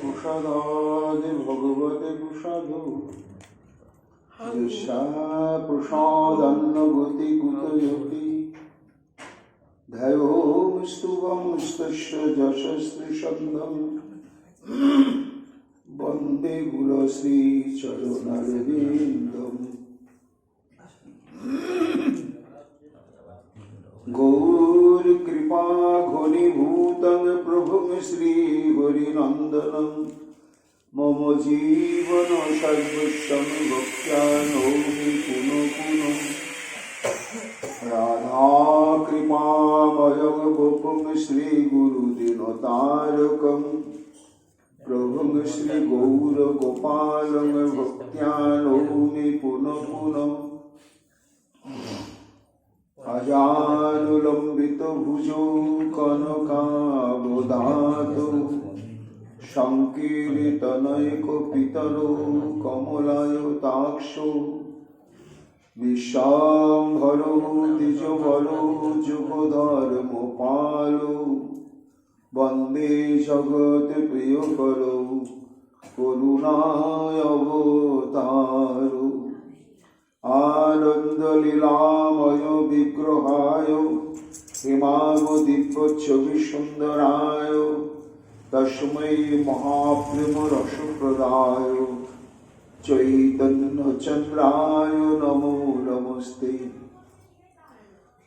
প্রসাদাদে ভগবতে প্রসাদ যশা প্রসাদান্নগতি কুতয়তি ধ্যায়ো স্তুবং স্তস্য যশস্ত্রীষন্দং বন্দে গুরুশ্রী চরণারবিন্দম গৌর কৃপা ঘনীভূতং প্রভুং শ্রী হরিনন্দনং মম জীবন সর্বস্বং ভক্ত্যা নৌমি পুনঃ পুনঃ রাধা কৃপাময়ং গোপং শ্রী গুরুদিনতারকং প্রভুং শ্রী গৌর গোপালং ভক্ত্যা নৌমি পুনঃ পুনঃ আজানুলম্বিত ভুজৌ কনকাবদাতো সংকীর্তনৈকপিতরো কমলায়তাক্ষো বিশ্বম্ভরো দ্বিজবরো যুগধর্মপালো বন্দে জগৎপ্রিয়করো করুণায়বতারো আনন্দ লীলাময় বিগ্রহায় হেমাব দিব্য ছবি সুন্দরায় তস্मै মহাপ্রেম রসপ্রদায় চৈতন্য চন্দ্রায় নমো নমস্তে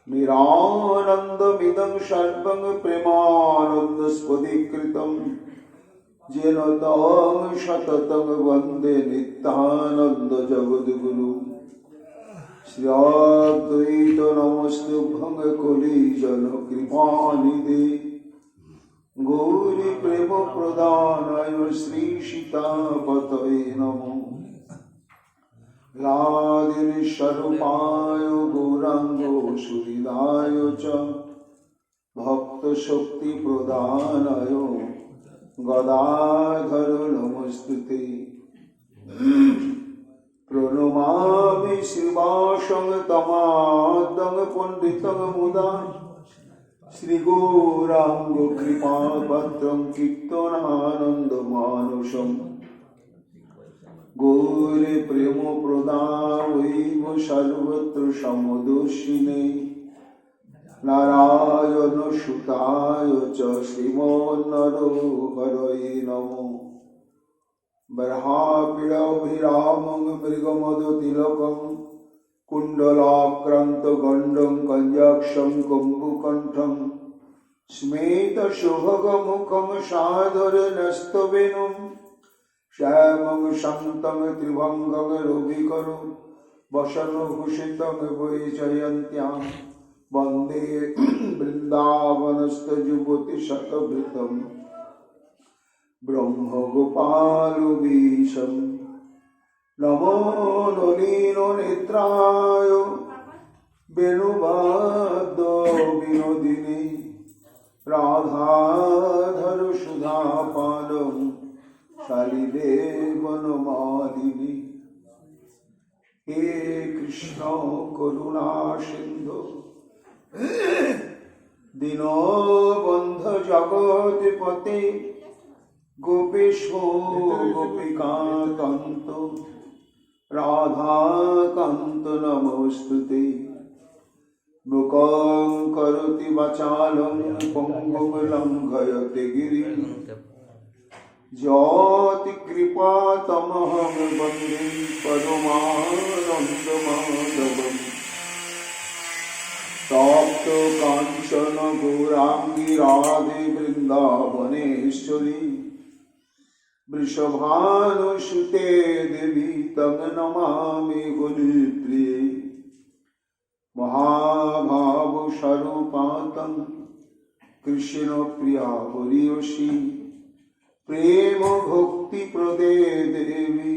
নিরানন্দমিদং সর্বং প্রেমানন্দ স্ফটিকৃতং যেন তং সততং বন্দে নিত্যানন্দ জগদ্গুরু শ্রী অদ্বৈত নমস্তুভ্যং কলিজন কৃপানিধে গৌরী প্রেম প্রদানায় শ্রী সীতাপতয়ে নমঃ রাধিনী স্বরূপায় গৌরাঙ্গ সুহৃদায় চ ভক্ত শক্তি প্রদানায় গদাধর নমস্তুতে প্রণমামি শিবাসং তমাদং পণ্ডিতং মুদা শ্রী গৌরাঙ্গ কৃপাপাত্রং কীর্তনানন্দ মানসম গৌরে প্রেম প্রদায়ৈব সর্বত্র সমদর্শিনে নারায়ণ সুতায় চ শ্রীমন্নরহরয়ে নমঃ বর্হাপিড়াভিরামং মৃগমদতিলকং কুণ্ডলাক্রান্ত গণ্ডং কঞ্জাক্ষং কম্বুকণ্ঠং স্মেতশুভগমুখং সাধরনস্তবেনুম শ্যামং শান্তং ত্রিভঙ্গং রবিকরং বসনভূষিতং বৈজয়ন্ত্যাং বন্দে বৃন্দাবনস্থযুবতিশতভৃতং ব্রহ্মগোপালবীশম নমো নলিননেত্রায় বেণুবাদ্য বিনোদিনী রাধাধর সুধাপানং শালিদে বনমালিনী হে কৃষ্ণ করুণা সিন্ধু দীনবন্ধ জগৎপতে গোপীশ গোপিকাকান্ত রাধাকান্ত নমস্তুতে মুখং করোতি বাচালং পঙ্গুং লঙ্ঘয়তে গিরিং যতি কৃপা তমহং বন্দে পরমানন্দমাধবম তপ্ত কাঞ্চন গৌরাঙ্গী রাধে বৃন্দাবনেশ্বরী বৃষভানুসুতে দেবী তং নমামি গুরুপ্রিয়ে মহাভাব স্বরূপাতং কৃষ্ণ প্রিয়া হরিয়সী প্রেম ভক্তি প্রদে দেবী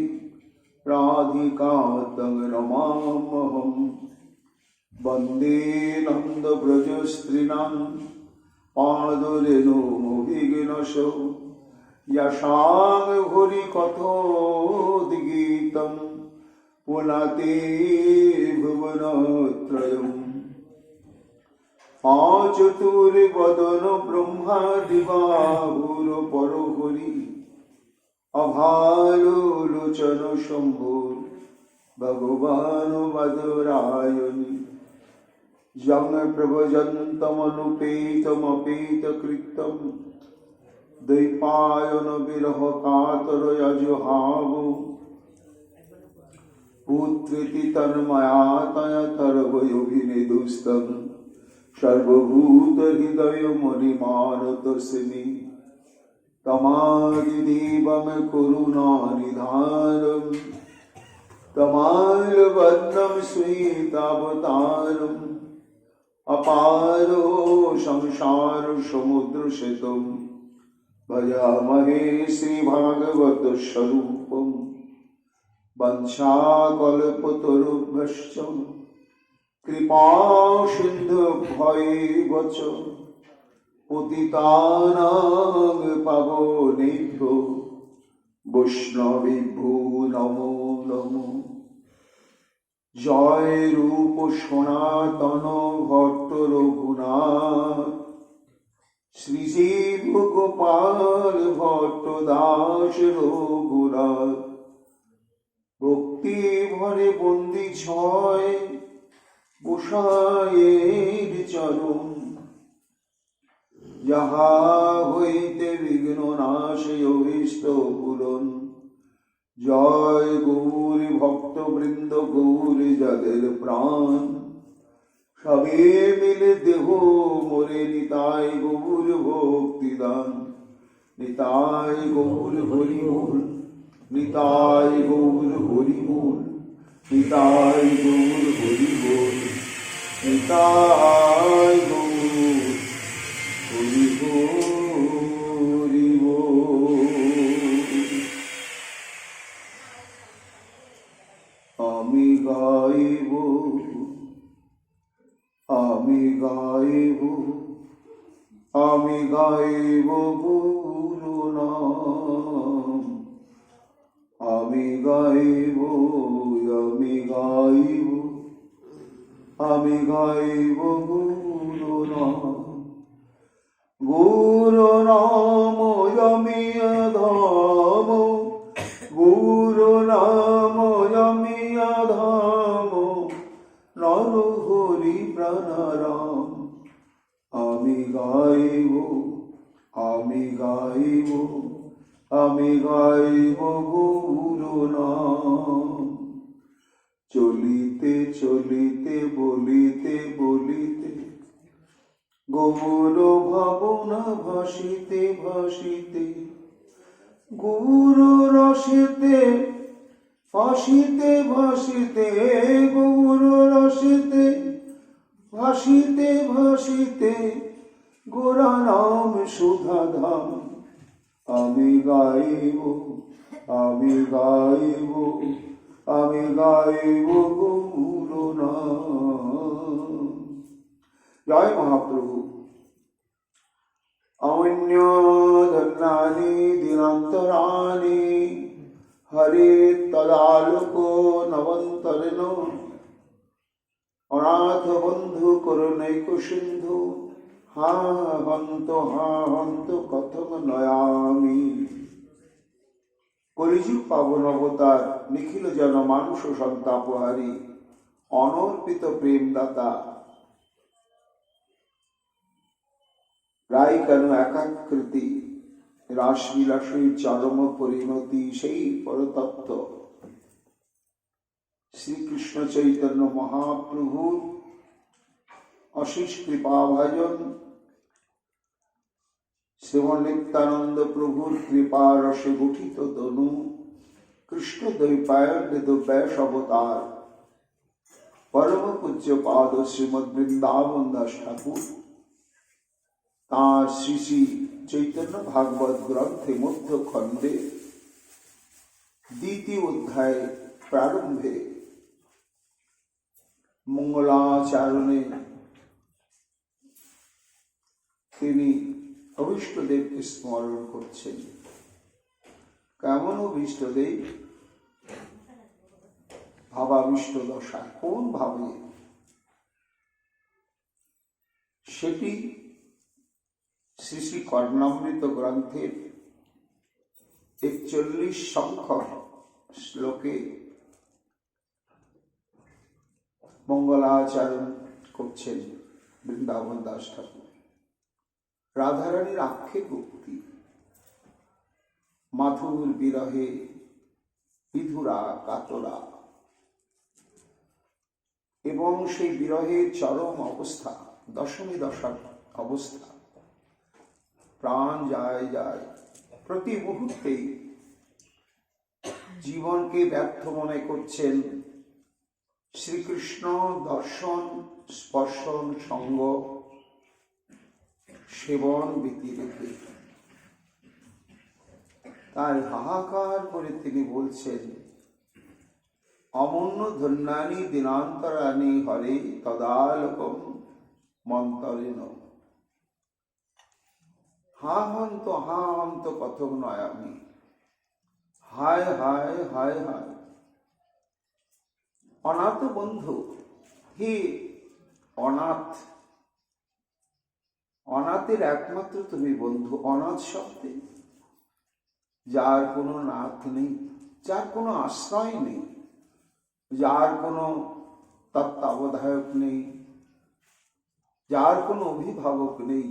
রাধিকা তং নমাম্যহম বন্দে নন্দ ব্রজ স্ত্রীণাং পাদরেণুমভিঘ্নসো यशां हरि कथोद्गीतं पुनते भुवनत्रयम् চতুর্বদন ব্রহ্মা দিবাহুর পরহরি অভালোচন শম্ভুর ভগবান বাদরায়ণী যং প্রভজন্তমনুপেতমপেতকৃত্যম দ্বৈপায়ন বিরহ কাতরয়জুহাব পুত্রেতি তন্ময়াতয়তর্বয়োভিনেদুস্তম সর্বভূত হৃদয় মণিমানতস্মি তমাদিদেবম করুণানিধানম তমালবর্ণম শ্বেতাবতারম অপারো সংসার সমুদ্র সেতুম ভজামহে শ্রীভাগবত স্বরূপম বংশাকল্পতরুভ্যশ্চ কৃপা সিন্ধুভ্যৈব চ পতিতানাং পাবনেভ্যো বৈষ্ণবেভ্যো নমো নমো। জয় রূপ সনাতন ভট্ট রঘুনাথ শ্রীজীব গোপাল ভট্ট দাস রঘুনাথ ভক্তি ভরে বন্দি ছয় গোসাইয়ের চরণ যাহা হইতে বিঘ্ন নাশে অভীষ্ট পূরণ। জয় গৌরী ভক্ত বৃন্দ গৌরী যাদের প্রাণ সবে মিলে দেহ মোরে নিতাই গৌর ভক্তিদান। নিতাই গৌর হরি বল নিতাই গৌর হরি বল নিতাই গৌর হরি বল নিতাই গৌর হরি হরি বল। আমি গাইব আমি গাইব আমি গাইব গুরু নাম। আমি গাইব আমি গাইব আমি গাইব গুরু নাম। গুরু নাম আমি ধাম গুরু নাম আমি ধাম নর হরি প্রাণারাম। আমি গাইব আমি গাইব আমি গাইব গুরু নাম। চলিতে চলিতে বলিতে বলিতে গৌর ভাবনা ভাসিতে ভাসিতে গুরু রসিতে ভাসিতে ভাসিতে গৌর রসিতে ভাসিতে ভাসিতে গোরা নাম সুধা ধাম। আমি গাইব আমি গাইব আমি গাইব গুরু নাম। জয় মহাপ্রভু। অন্য ধন্যানি দিনান্তরানি হরে তদালোকো নবন্তরেণ অনাথ বন্ধু করুণৈক সিন্ধু হা হন্ত কথম নয়ামি। কলিযুগ পাবন অবতার নিখিল জন মানুষ সন্তাপহারী অনর্পিত প্রেমদাতা রায় কেন একাকৃতি রাসবিলাসী চরম পরিণতি সেই পরতত্ত্ব শ্রীকৃষ্ণ চৈতন্য মহাপ্রভুর অশেষ কৃপা ভাজন শ্রীমন নিত্যানন্দ প্রভুর কৃপা রসে গঠিত তনু কৃষ্ণ দ্বৈপায়ন বেদব্যাস অবতার পরম পূজ্য পাদ শ্রীমদ বৃন্দাবন দাস ঠাকুর তাঁর শ্রী শ্রী চৈতন্য ভাগবত গ্রন্থে মধ্য খণ্ডে দ্বিতীয় অধ্যায় প্রারম্ভে মঙ্গলাচারণে তিনি অভীষ্টদেবকে স্মরণ করছেন। কেমন অভীষ্টদেব? ভাবাবিষ্ট দশা। কোন ভাবে? সেটি শ্রী শ্রী কর্ণামৃত গ্রন্থের 41 সংখ্যক শ্লোকে মঙ্গলাচরণ করছেন বৃন্দাবন দাস ঠাকুর। রাধারানীর আক্ষেপ উক্তি, মাধুর বিরহে বিধুরা কাতরা, এবং সেই বিরহের চরম অবস্থা, দশমী দশার অবস্থা, প্রাণ যায় যায়, প্রতি মুহূর্তেই জীবনকে ব্যর্থ মনে করছেন শ্রীকৃষ্ণ দর্শন, স্পর্শন, সঙ্গ, সেবন ব্যতিরেকে। তাই হাহাকার করে তিনি বলছেন, অমূন্য ধন্যানি দিনান্তরানি হরে তদালোকম মন্তরেণ। হা হন্ত কথক নয় আমি, হায় হায় হায় হায়। অনাথ বন্ধু, হে অনাথ, অনাথের একমাত্র তুমি বন্ধু। অনাথ শব্দে যার কোনো নাথ নেই, যার কোনো আশ্রয় নেই, যার কোনো তত্ত্বাবধায়ক নেই, যার কোনো অভিভাবক নেই,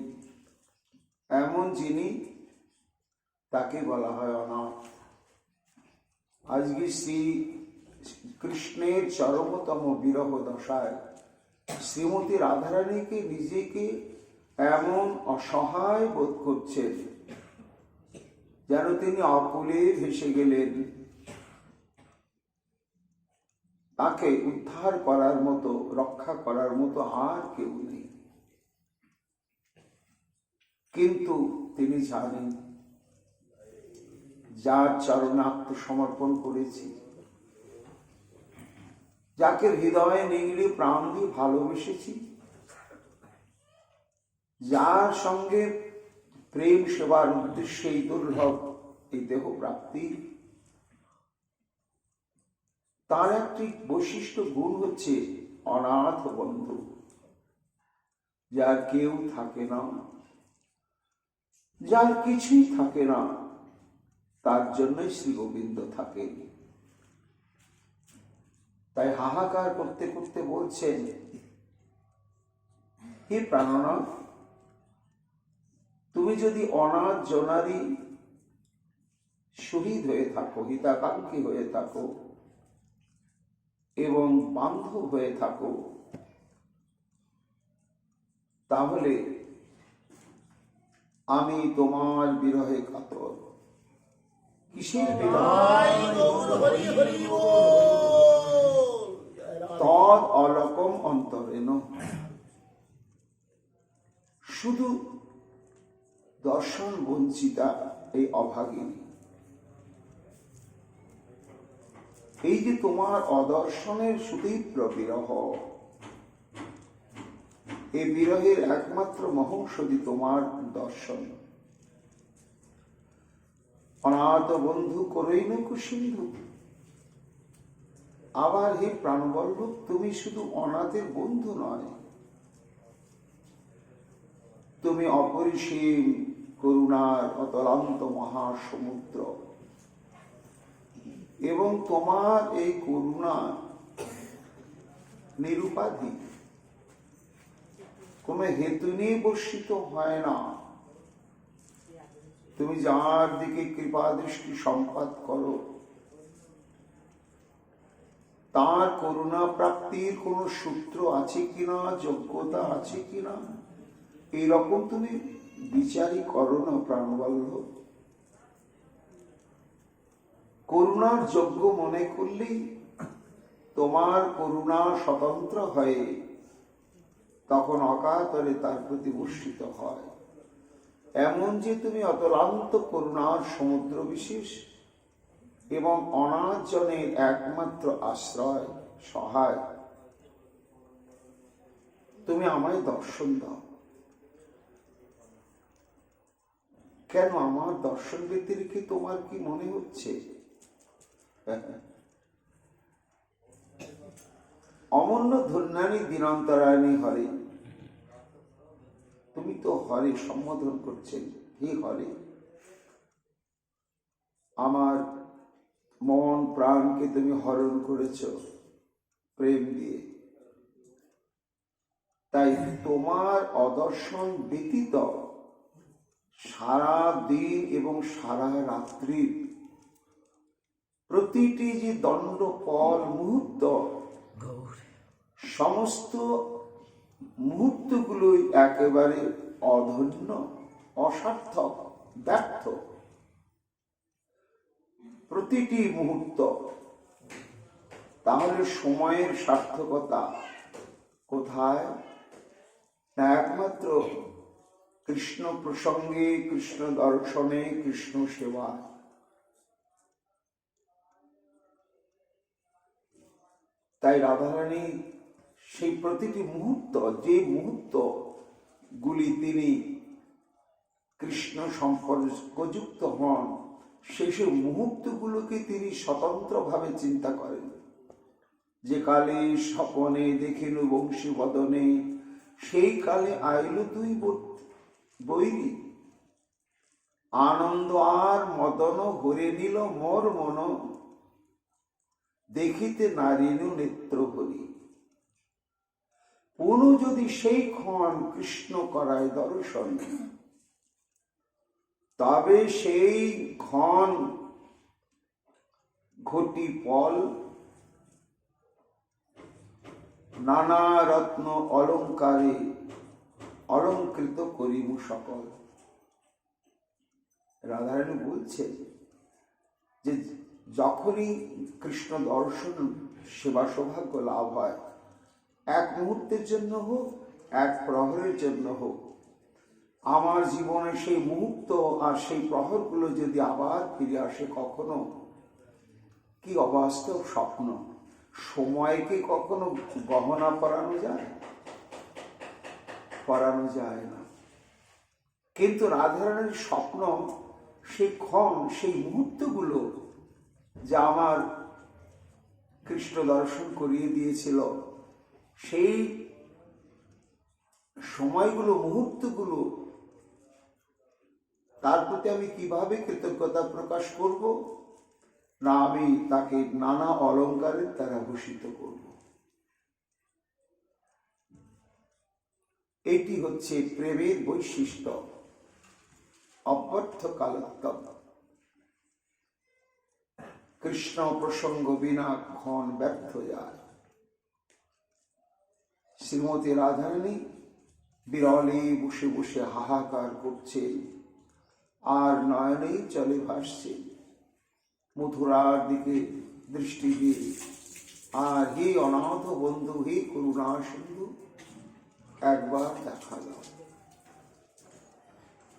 এমন যিনি, তাকে বলা হয় অনাথ। আজকে শ্রী কৃষ্ণের চরমতম বিরহ দশায় শ্রীমতী রাধারানীকে নিজেকে এমন অসহায় বোধ করছেন যেন তিনি অকুলে ভেসে গেলেন। তাকে উদ্ধার করার মতো, রক্ষা করার মতো আর কেউ নেই। কিন্তু তিনি জানেন, যার চরণে আত্মসমর্পণ করেছি, যাকে হৃদয়ে নিংড়ে প্রাণ দিয়ে ভালোবেসেছি, যার সঙ্গে প্রেম সেবার উদ্দেশ্যে এই দুর্লভ এই দেহ প্রাপ্তি, তার একটি বৈশিষ্ট্য গুণ হচ্ছে অনাথ বন্ধু। যার কেউ থাকে না, যার কিছুই থাকে না, তার জন্যই শ্রী গোবিন্দ থাকেন। তাই হাহাকার করতে করতে বলছেন, হে প্রাণনাথ, তুমি যদি অনাথ জনারী শহীদ হয়ে থাকো, হিতাকাঙ্ক্ষী হয়ে থাকো এবং বান্ধব হয়ে থাকো, তাহলে আমি তোমার বিরহে কাতর। কিসের বিরহ? তদ অলকম অন্তরেণ। শুধু দর্শন বঞ্চিতা এই অভাগিনী, এই যে তোমার অদর্শনের সুতীব্র বিরহ, এই বিরহের একমাত্র মহৌষধি তোমার দর্শন। অনাথ বন্ধু করইন কুসিন্ধু। আবার হে প্রাণবল্লভ, তুমি শুধু অনাথের বন্ধু নয়, তুমি অপরিসীম করুণার অতলান্ত মহাসমুদ্র। এবং তোমার এই করুণা নিরুপাধি, কোন হেতু নিয়ে বর্ষিত হয় না। তুমি যার দিকে কৃপা দৃষ্টি সম্পাত করো, তার করুণা প্রাপ্তির কোন সূত্র আছে কিনা, যোগ্যতা আছে কিনা, এইরকম তুমি বিচারই করো না প্রাণবল্লভ। করুণার যোগ্য মনে করলেই তোমার করুণা স্বতন্ত্র হয়ে তখন অকাতরে তার প্রতি বর্ষিত হয়। এমন যে তুমি অতলান্ত করুণার সমুদ্র বিশেষ এবং অনাথ জনের একমাত্র আশ্রয়, সহায়। তুমি আমায় দর্শন দাও। কেন আমার দর্শন ব্যতিরেকে তোমার কি মনে হচ্ছে? অমূল্য ধন্যানি দিনান্তরায়ণী হরে। হরে সম্বোধন করছেন, হে হরে, আমার মন প্রাণকে তুমি হরণ করেছ প্রেম দিয়ে, তাই তোমার অদর্শন ব্যতীত সারা দিন এবং সারা রাত্রির প্রতিটি যে দণ্ড পল মুহূর্ত, সমস্ত মুহূর্তগুলোই একেবারে অধন্য, অসার্থক, ব্যর্থ। প্রতিটি মুহূর্ত। তাহলে সময়ের সার্থকতা কোথায়? না একমাত্র কৃষ্ণ প্রসঙ্গে, কৃষ্ণ দর্শনে, কৃষ্ণ সেবায়। তাই রাধারানী সেই প্রতিটি মুহূর্ত, যে মুহূর্ত গুলি তিনি কৃষ্ণ সম্পর্কযুক্ত হন, সেই মুহূর্তগুলোকে তিনি স্বতন্ত্রভাবে চিন্তা করেন। যে কালে স্বপনে দেখিল বংশী বদনে, সেই কালে আইল তুই বৈরী, আনন্দ আর মদন ভরে নিল মোর মন, দেখিতে নারিনু নেত্র ভরি। পুনঃ যদি সেই ক্ষণ কৃষ্ণ করায় দর্শন, তবে সেই ক্ষণ ঘটি পল নানা রত্ন অলঙ্কারে অলঙ্কৃত করিমু সকল। রাধারানী বলছেন যে যখনই কৃষ্ণ দর্শন সেবা সৌভাগ্য লাভ হয়, এক মুহূর্তের জন্য হোক, এক প্রহরের জন্য হোক, আমার জীবনে সেই মুহূর্ত আর সেই প্রহরগুলো যদি আবার ফিরে আসে কখনো, কি অবাস্তব স্বপ্ন! সময়কে কখনো গহনা পরানো যায়? পরানো যায় না। কিন্তু রাধারানীর স্বপ্ন সেই ক্ষণ, সেই মুহূর্তগুলো যা আমার কৃষ্ণ দর্শন করিয়ে দিয়েছিল, সেই সময়গুলো, মুহূর্তগুলো, তার প্রতি আমি কিভাবে কৃতজ্ঞতা প্রকাশ করব? না, আমি তাকে নানা অলঙ্কারের দ্বারা ভূষিত করব। এটি হচ্ছে প্রেমের বৈশিষ্ট্য, অব্যর্থ কালোত্তম। কৃষ্ণ প্রসঙ্গ বিনা ক্ষণ ব্যর্থ যায়। শ্রীমতী রাধারানী বিরলে বসে বসে হাহাকার করছে, আর নয়নেই চলে ভাসছে মথুরার দিকে দৃষ্টি দিয়ে। আর হে অনাথ বন্ধু, হে করুণা সিন্ধু, একবার দেখা দাও।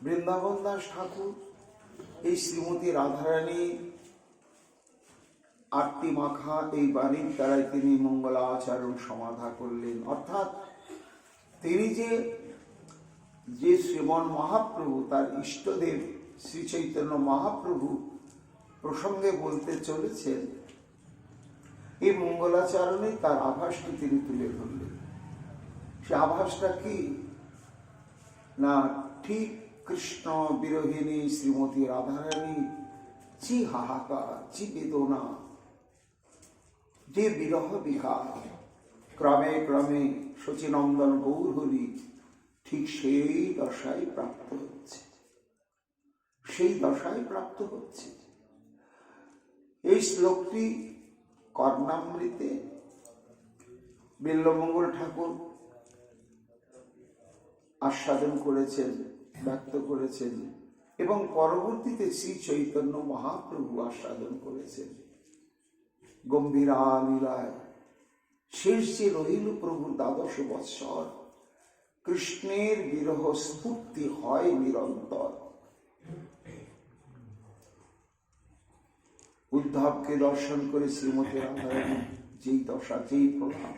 বৃন্দাবন দাস ঠাকুর এই শ্রীমতী রাধারানী আরতি মাখা এই বাণীর দ্বারাই তিনি মঙ্গলাচরণ সমাধা করলেন। অর্থাৎ তিনি যে শ্রীমন মহাপ্রভু, তার ইষ্টদেব শ্রী চৈতন্য মহাপ্রভু প্রসঙ্গে বলতে চলেছেন, এই মঙ্গলাচরণে তার আভাসটি তিনি তুলে ধরলেন। সে আভাসটা কি? না, ঠিক কৃষ্ণ বিরোহিনী শ্রীমতী রাধারানী চি হাহাকার, চি বেদনা, যে বিরহ বিকার ক্রমে ক্রমে শচীনন্দন গৌরহরি ঠিক সেই দশায় প্রাপ্ত হচ্ছে, সেই দশায় প্রাপ্ত হচ্ছে। এই শ্লোকটি কর্ণামৃতে বিল্বমঙ্গল ঠাকুর আস্বাদন করেছেন, ব্যক্ত করেছেন, এবং পরবর্তীতে শ্রী চৈতন্য মহাপ্রভু আস্বাদন করেছেন। গম্ভীরা লীলায় শেষ যে রহিল প্রভুর 12 বৎসর, কৃষ্ণের বিরহ স্ফূর্তি হয় নিরন্তর। উদ্ধবকে দর্শন করে শ্রীমতী রাধারানী যেই দশা, যেই প্রভাব,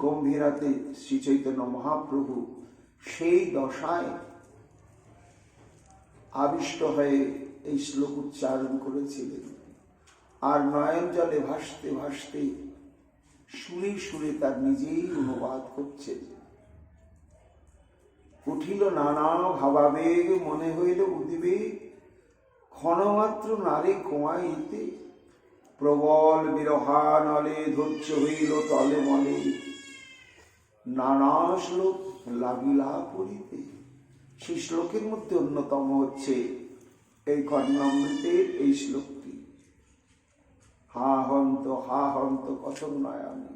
গম্ভীরাতে শ্রী চৈতন্য মহাপ্রভু সেই দশায় আবিষ্ট হয়ে এই শ্লোক উচ্চারণ করেছিলেন। আর নয়ন জলে ভাসতে ভাসতে সুরে সুরে তার নিজেই অনুবাদ করছেন। উঠিল নানা ভাবাবেগ, মনে হইল উদ্বেগ, ক্ষণমাত্র নারে ঘুমাইতে, প্রবল বিরহানলে ধৈর্য হইল তলে মলে, নানা শ্লোক লাগিলা পড়িতে। সেই শ্লোকের মধ্যে অন্যতম হচ্ছে এই কর্ণামৃতের এই শ্লোকটি, হা হন্ত কথম নয়ামি,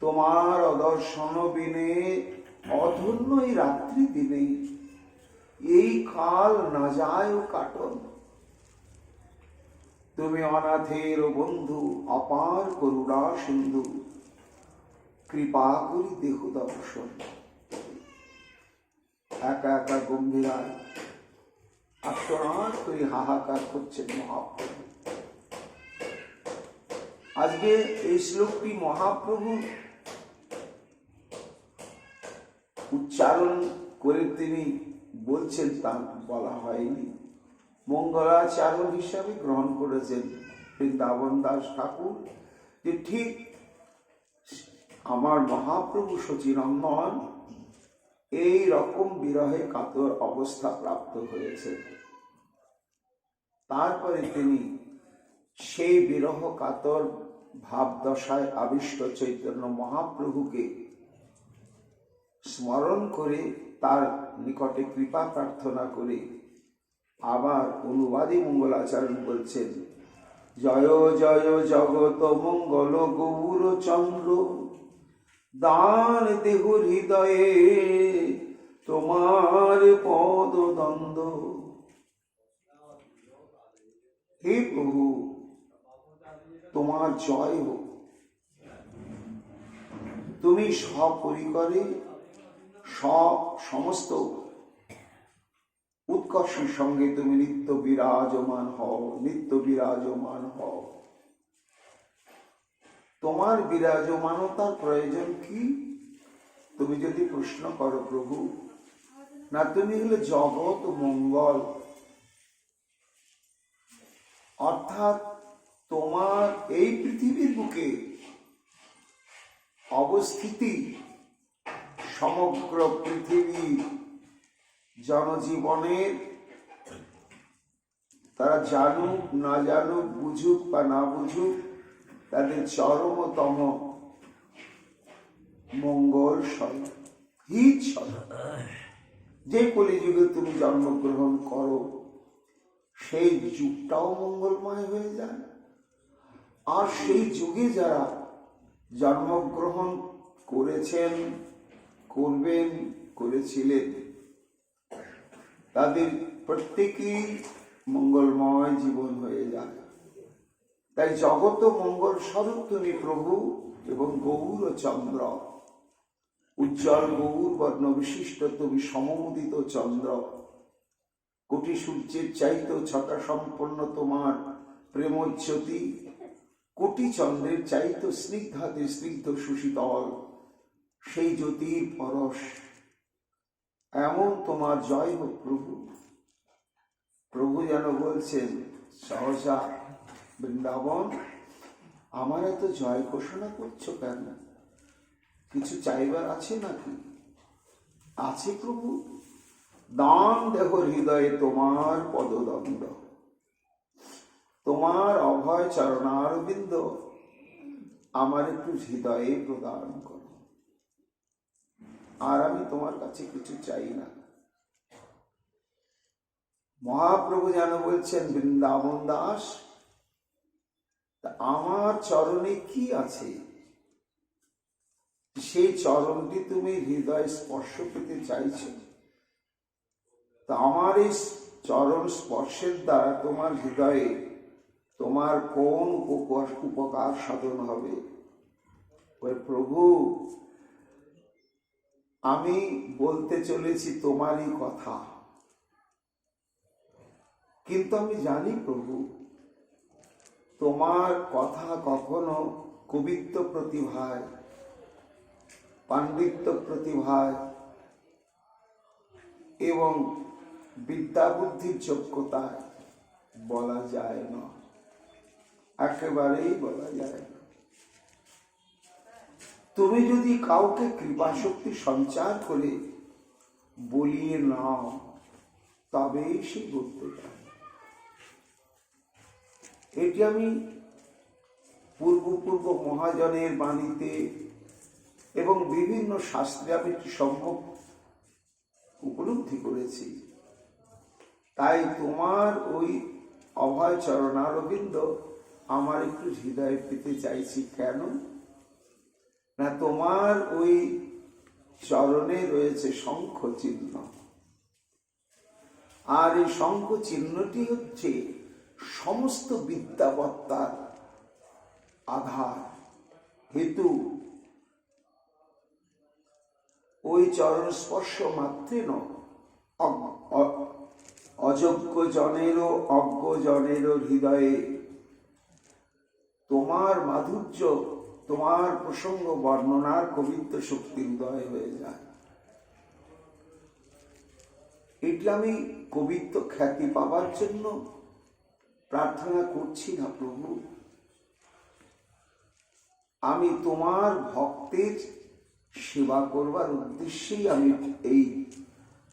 তোমার অদর্শন বিনে অধন্য এই রাত্রি দিনে, এই কাল না যায় ও কাটন। তুমি অনাথের বন্ধু, অপার করুণা সিন্ধু, কৃপা করি দেহ দর্শন। একা একা গম্ভীরায় আত্মনাদ করে হাহাকার করছেন মহাপ্রভু। আজকে এই শ্লোকটি মহাপ্রভু উচ্চারণ করে তিনি বলছেন, তা বলা হয়নি, মঙ্গলাচারণ হিসাবে গ্রহণ করেছেন বৃন্দাবন দাস ঠাকুর, যে ঠিক আমার মহাপ্রভু শচীনন্দন এই রকম বিরহে কাতর অবস্থা প্রাপ্ত হয়েছে। তারপরে তিনি সেই বিরহ কাতর ভাবদশায় আবিষ্ট চৈতন্য মহাপ্রভুকে স্মরণ করে তার নিকটে কৃপা প্রার্থনা করে আবার অনুবাদী মঙ্গলাচরণ বলছেন, জয় জয় জগত মঙ্গল গৌর চন্দ্র, দান দেহ হৃদয়ে তোমার পদ দ্বন্দ্ব। হে প্রভু, তোমার জয় হোক। তুমি সপরিকরে সমস্ত উৎকর্ষের সঙ্গে তুমি নিত্য বিরাজমান হও, নিত্য বিরাজমান হও। তোমার বিরাজমানতার প্রয়োজন কি তুমি যদি প্রশ্ন করো প্রভু, না তুমি হলে জগৎ মঙ্গল, অর্থাৎ তোমার এই পৃথিবীর বুকে অবস্থিতি সমগ্র পৃথিবী জনজীবনের, তারা জানুক না জানুক, বুঝুক বা না বুঝুক, তাদের চরমতম মঙ্গল স্বরূপ, হিত স্বরূপ। যে কলিযুগে তুমি জন্মগ্রহণ করো সেই যুগটাও মঙ্গলময় হয়ে যায়। আর সেই যুগে যারা জন্মগ্রহণ করেছেন, করবেন, করেছিলেন, তাদের প্রত্যেকেই মঙ্গলময় জীবন হয়ে যায়। তাই জগত মঙ্গল স্বরূপ তুমি প্রভু এবং গৌর চন্দ্র, উজ্জ্বল গৌর বর্ণ বিশিষ্ট তুমি সমুদিত চন্দ্র, কোটি সূর্যের চাইতেও ছটা সম্পন্ন তোমার প্রেমজ্যোতি, কোটি চন্দ্রের চাইতেও স্নিগ্ধাতে স্নিগ্ধ সুশীতল সেই জ্যোতির পরশ। এমন তোমার জয় হোক প্রভু। প্রভু যেন বলছেন সহসা, বৃন্দাবন আমার এত জয় ঘোষণা করছো কেন? কিছু চাইবার আছে নাকি? আছে প্রভু, দান দেহ হৃদয়ে তোমার পদদণ্ড, তোমার অভয় চরণারবিন্দ আমার একটু হৃদয়ে প্রদান করো। আর আমি তোমার কাছে কিছু চাই না। মহাপ্রভু যেন বলছেন, বৃন্দাবন দাস, আমার চরণে কি আছে সেই চরণটি তুমি হৃদয় স্পর্শ পেতে চাইছো। তা আমার এই চরণ স্পর্শের দ্বারা তোমার হৃদয়ে তোমার কোন উপকার সাধন হবে? প্রভু, আমি বলতে চলেছি তোমারই কথা, কিন্তু আমি জানি প্রভু তোমার কথা কখনো কবিত্ব প্রতিভায়, পাণ্ডিত্য প্রতিভায় এবং বিদ্যা বুদ্ধির যোগ্যতায় বলা যায় না, একেবারেই বলা যায় না। তুমি যদি কাউকে কৃপা শক্তি সঞ্চার করে বলিয়ে নাও, তবেই সে করতে পারে। এটি আমি পূর্ব মহাজনের বাণীতে এবং বিভিন্ন শাস্ত্রে আমি সম্ভব উপলব্ধি করেছি। তাই তোমার ওই অভয় চরণারবিন্দ আমার একটু হৃদয়ে পেতে চাইছি। কেন না, তোমার ওই চরণে রয়েছে শঙ্খ চিহ্ন, আর এই শঙ্খ চিহ্নটি হচ্ছে সমস্ত বিদ্যাবত্তার আধার হেতু। ওই চরণ স্পর্শ মাত্রেন অযোগ্য জনেরও অজ্ঞ জনেরও হৃদয়ে তোমার মাধুর্য, তোমার প্রসঙ্গ বর্ণনার কবিত্ব শক্তি উদয় হয়ে যায়। এটি আমি কবিত্ব খ্যাতি পাবার জন্য প্রার্থনা করছি না প্রভু, আমি তোমার ভক্তের সেবা করবার উদ্দেশ্যেই আমি এই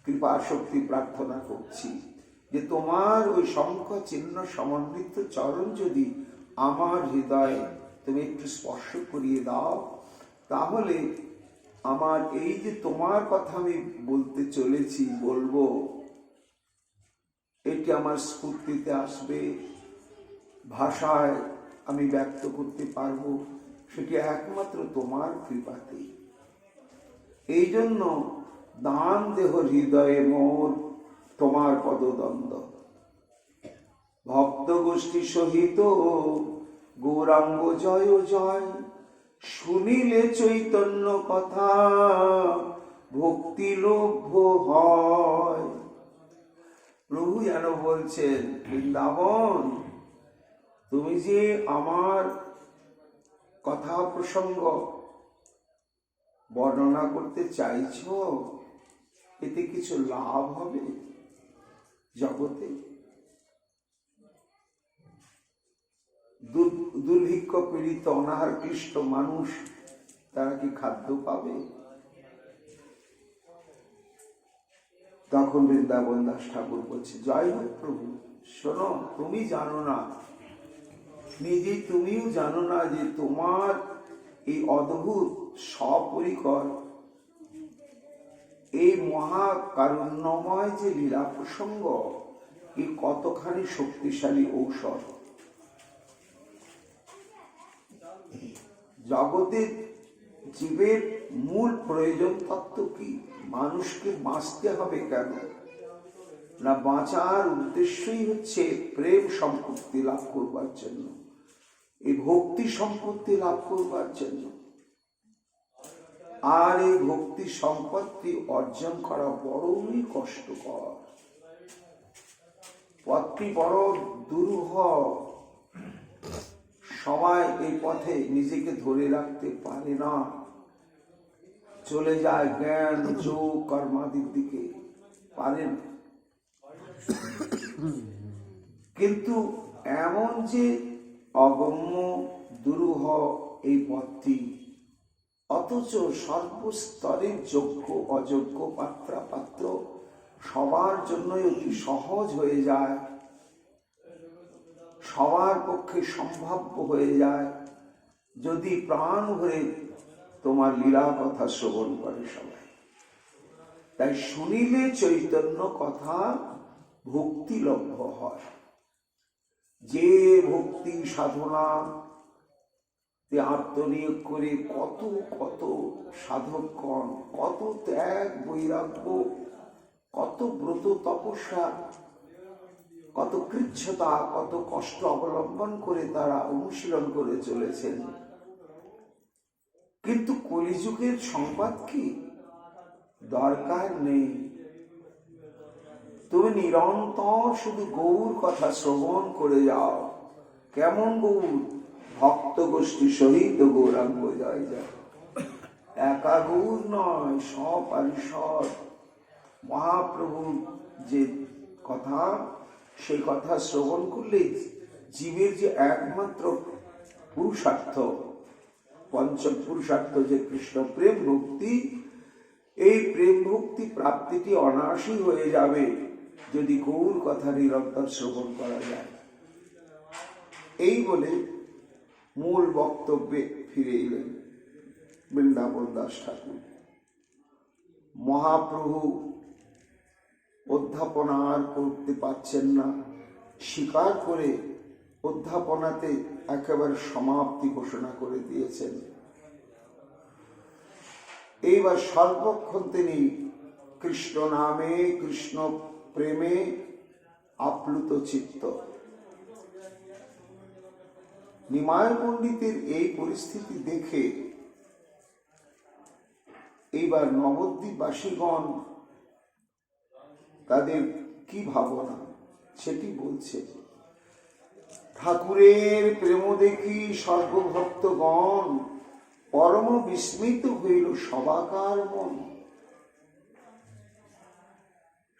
কৃপা শক্তি প্রার্থনা করছি, যে তোমার ওই শঙ্খ চিহ্ন সমন্বিত চরণ যদি আমার হৃদয়ে তুমি একটু স্পর্শ করিয়ে দাও, তাহলে আমার এই যে তোমার কথা আমি বলতে চলেছি, বলবো, এটি আমার স্ফূর্তিতে আসবে, ভাষায় আমি ব্যক্ত করতে পারবো, সেটি একমাত্র তোমার কৃপাতে। এই জন্য দান দেহ হৃদয়ে মোর তোমার পদদ্বন্দ্ব, ভক্ত গোষ্ঠী সহিত গৌরাঙ্গ জয় জয়, শুনিলে চৈতন্য কথা ভক্তি লভ্য হয়। প্রভু যেন বলছেন, বৃন্দাবন, তুমি যে আমার কথা প্রসঙ্গ বর্ণনা করতে চাইছ, এতে কিছু লাভ হবে জগতে? দুর্ভিক্ষ পীড়িত অনাহার ক্লিষ্ট মানুষ, তারা কি খাদ্য পাবে? তখন বৃন্দাবন দাস ঠাকুর বলছে, জয় হোক প্রভু, শোনো, তুমি জানো না, নিজে তুমিও জানো না যে তোমার এই অদ্ভুত সপরিকর এই মহাকারুণ্যময় যে লীলা প্রসঙ্গ, এই কতখানি শক্তিশালী ঔষধ। জগতের জীবের মূল প্রয়োজন তত্ত্ব কি? মানুষকে বাঁচতে হবে কেন না, বাঁচার উদ্দেশ্যই হচ্ছে প্রেম সম্পত্তি লাভ করবার জন্য, এই ভক্তি সম্পত্তি লাভ করবার জন্য। আর এই ভক্তি সম্পত্তি অর্জন করা বড়ই কষ্টকর, পথটি বড় দুরূহ। সবাই এই পথে নিজেকে ধরে রাখতে পারে না, চলে যায় জ্ঞান যোগ কর্মাদির দিকে, পারে না। কিন্তু এমন যে অগম্য দুরূহ এই পথটি, অথচ সর্বস্তরের যোগ্য অযোগ্য পাত্রা পাত্র সবার জন্যই অতি সহজ হয়ে যায়, সবার পক্ষে সম্ভাব্য হয়ে যায়, যদি প্রাণ ভরে তোমার লীলা কথা শ্রবণ করে সবাই। তাই শুনিলে চৈতন্য কথা ভক্তি লভ্য হয়। যে ভক্তি সাধনা আত্মনিয়োগ করে কত কত সাধকগণ, কত ত্যাগ বৈরাগ্য, কত ব্রত তপস্যা, কত কৃচ্ছতা, কত কষ্ট অবলম্বন করে তারা অনুশীলন করে চলেছেন। কিন্তু কলিযুগের সংবাদ কি? দরকার নেই। তুমি নিরন্তর শুধু গৌর কথা শ্রবণ করে যাও। কেমন গৌর? ভক্ত গোষ্ঠী সহিত গৌরাঙ্গ জয় জয়। একা গৌর নয়, সপারিষদ মহাপ্রভুর যে কথা, সেই কথা শ্রবণ করলে জীবের যে একমাত্র পুরুষার্থ, পঞ্চম পুরুষার্থ যে কৃষ্ণ প্রেম ভক্তি, এই প্রেম ভক্তি প্রাপ্তিটি অনায়াসই হয়ে যাবে যদি গৌর কথা নিরন্তর শ্রবণ করা যায়। এই বলে মূল বক্তব্যে ফিরে এলেন বৃন্দাবন দাস ঠাকুর। মহাপ্রভু অধ্যাপনা আর করতে পারছেন না, স্বীকার করে অধ্যাপনাতে একেবারে সমাপ্তি ঘোষণা করে দিয়েছেন। এইবার সর্বক্ষণ তিনি কৃষ্ণ নামে, কৃষ্ণ প্রেমে আপ্লুত চিত্ত। নিমায় পণ্ডিতের এই পরিস্থিতি দেখে এইবার নবদ্বীপবাসীগণ তাদের কি ভাবনা সেটি বলছে। ঠাকুরের প্রেম দেখি সর্বভক্তগণ পরম বিস্মিত হইল সবাকার মন।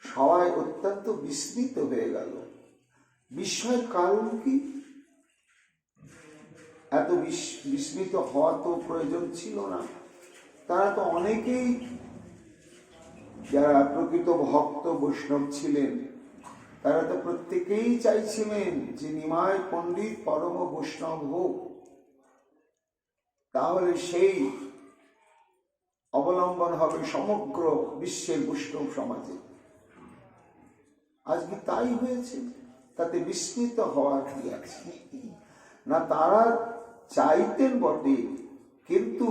সবাই অত্যন্ত বিস্মিত হয়ে গেল। বিস্ময়ের কারণ কি? এত বিস্মিত হওয়া তো প্রয়োজন ছিল না। তারা তো অনেকেই যারা প্রকৃত ভক্ত বৈষ্ণব ছিলেন, তারা তো প্রত্যেকেই চাইছিলেন যে নিমাই পণ্ডিত পরম বৈষ্ণব হোক, তাহলে সেই অবলম্বন হবে সমগ্র বিশ্বের বৈষ্ণব সমাজে। আজকে তাই হয়েছে, তাতে বিস্মিত হওয়ার কি আছে? না, তারা চাইতেন বটে, কিন্তু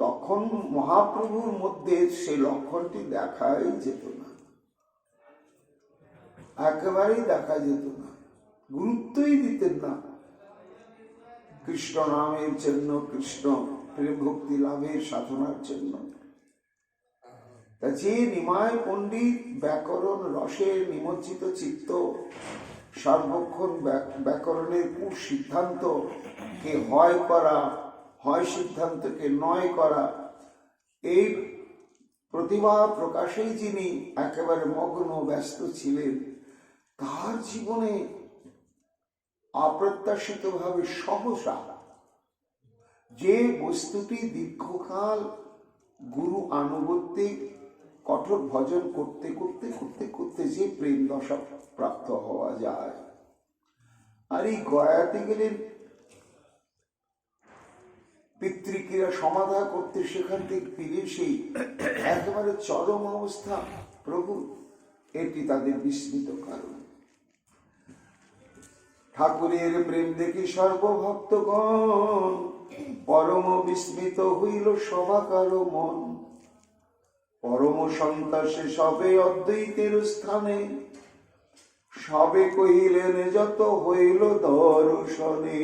তখন মহাপ্রভুর মধ্যে সেই লক্ষণটি দেখাই যেত না, একেবারেই দেখা যেত না, গুরুত্বই দিতেন না কৃষ্ণ নামের জন্য, কৃষ্ণ প্রেম ভক্তি লাভের সাধনার জন্য। যে নিমায় পণ্ডিত ব্যাকরণ রসের নিমজ্জিত চিত্ত, সর্বক্ষণ ব্যাকরণের কুসিদ্ধান্ত কে হয় করা, হয় সিদ্ধান্তকে নয় করা, এই প্রতিভা প্রকাশেই যিনি একেবারে মগ্ন ব্যস্ত ছিলেন, তার জীবনে অপ্রত্যাশিতভাবে সহসা যে বস্তুটি দীর্ঘকাল গুরু আনুগত্যিক কঠোর ভজন করতে করতে করতে করতে যে প্রেম দশা প্রাপ্ত হওয়া যায়, আর এই গয়াতে গেলেন পিতৃক্রিয়া সমাধা করতে, সেখান থেকে ফিরে সেই একেবারে চরম অবস্থা প্রভু, এটি তাদের বিস্মিত কারণ। ঠাকুরের প্রেম দেখি সর্বভক্তগণ পরম বিস্মিত হইল সবাকার মন। পরম সন্তাসে সবে অদ্বৈতের স্থানে, সবে কহিলেন যত হইল দর্শনে।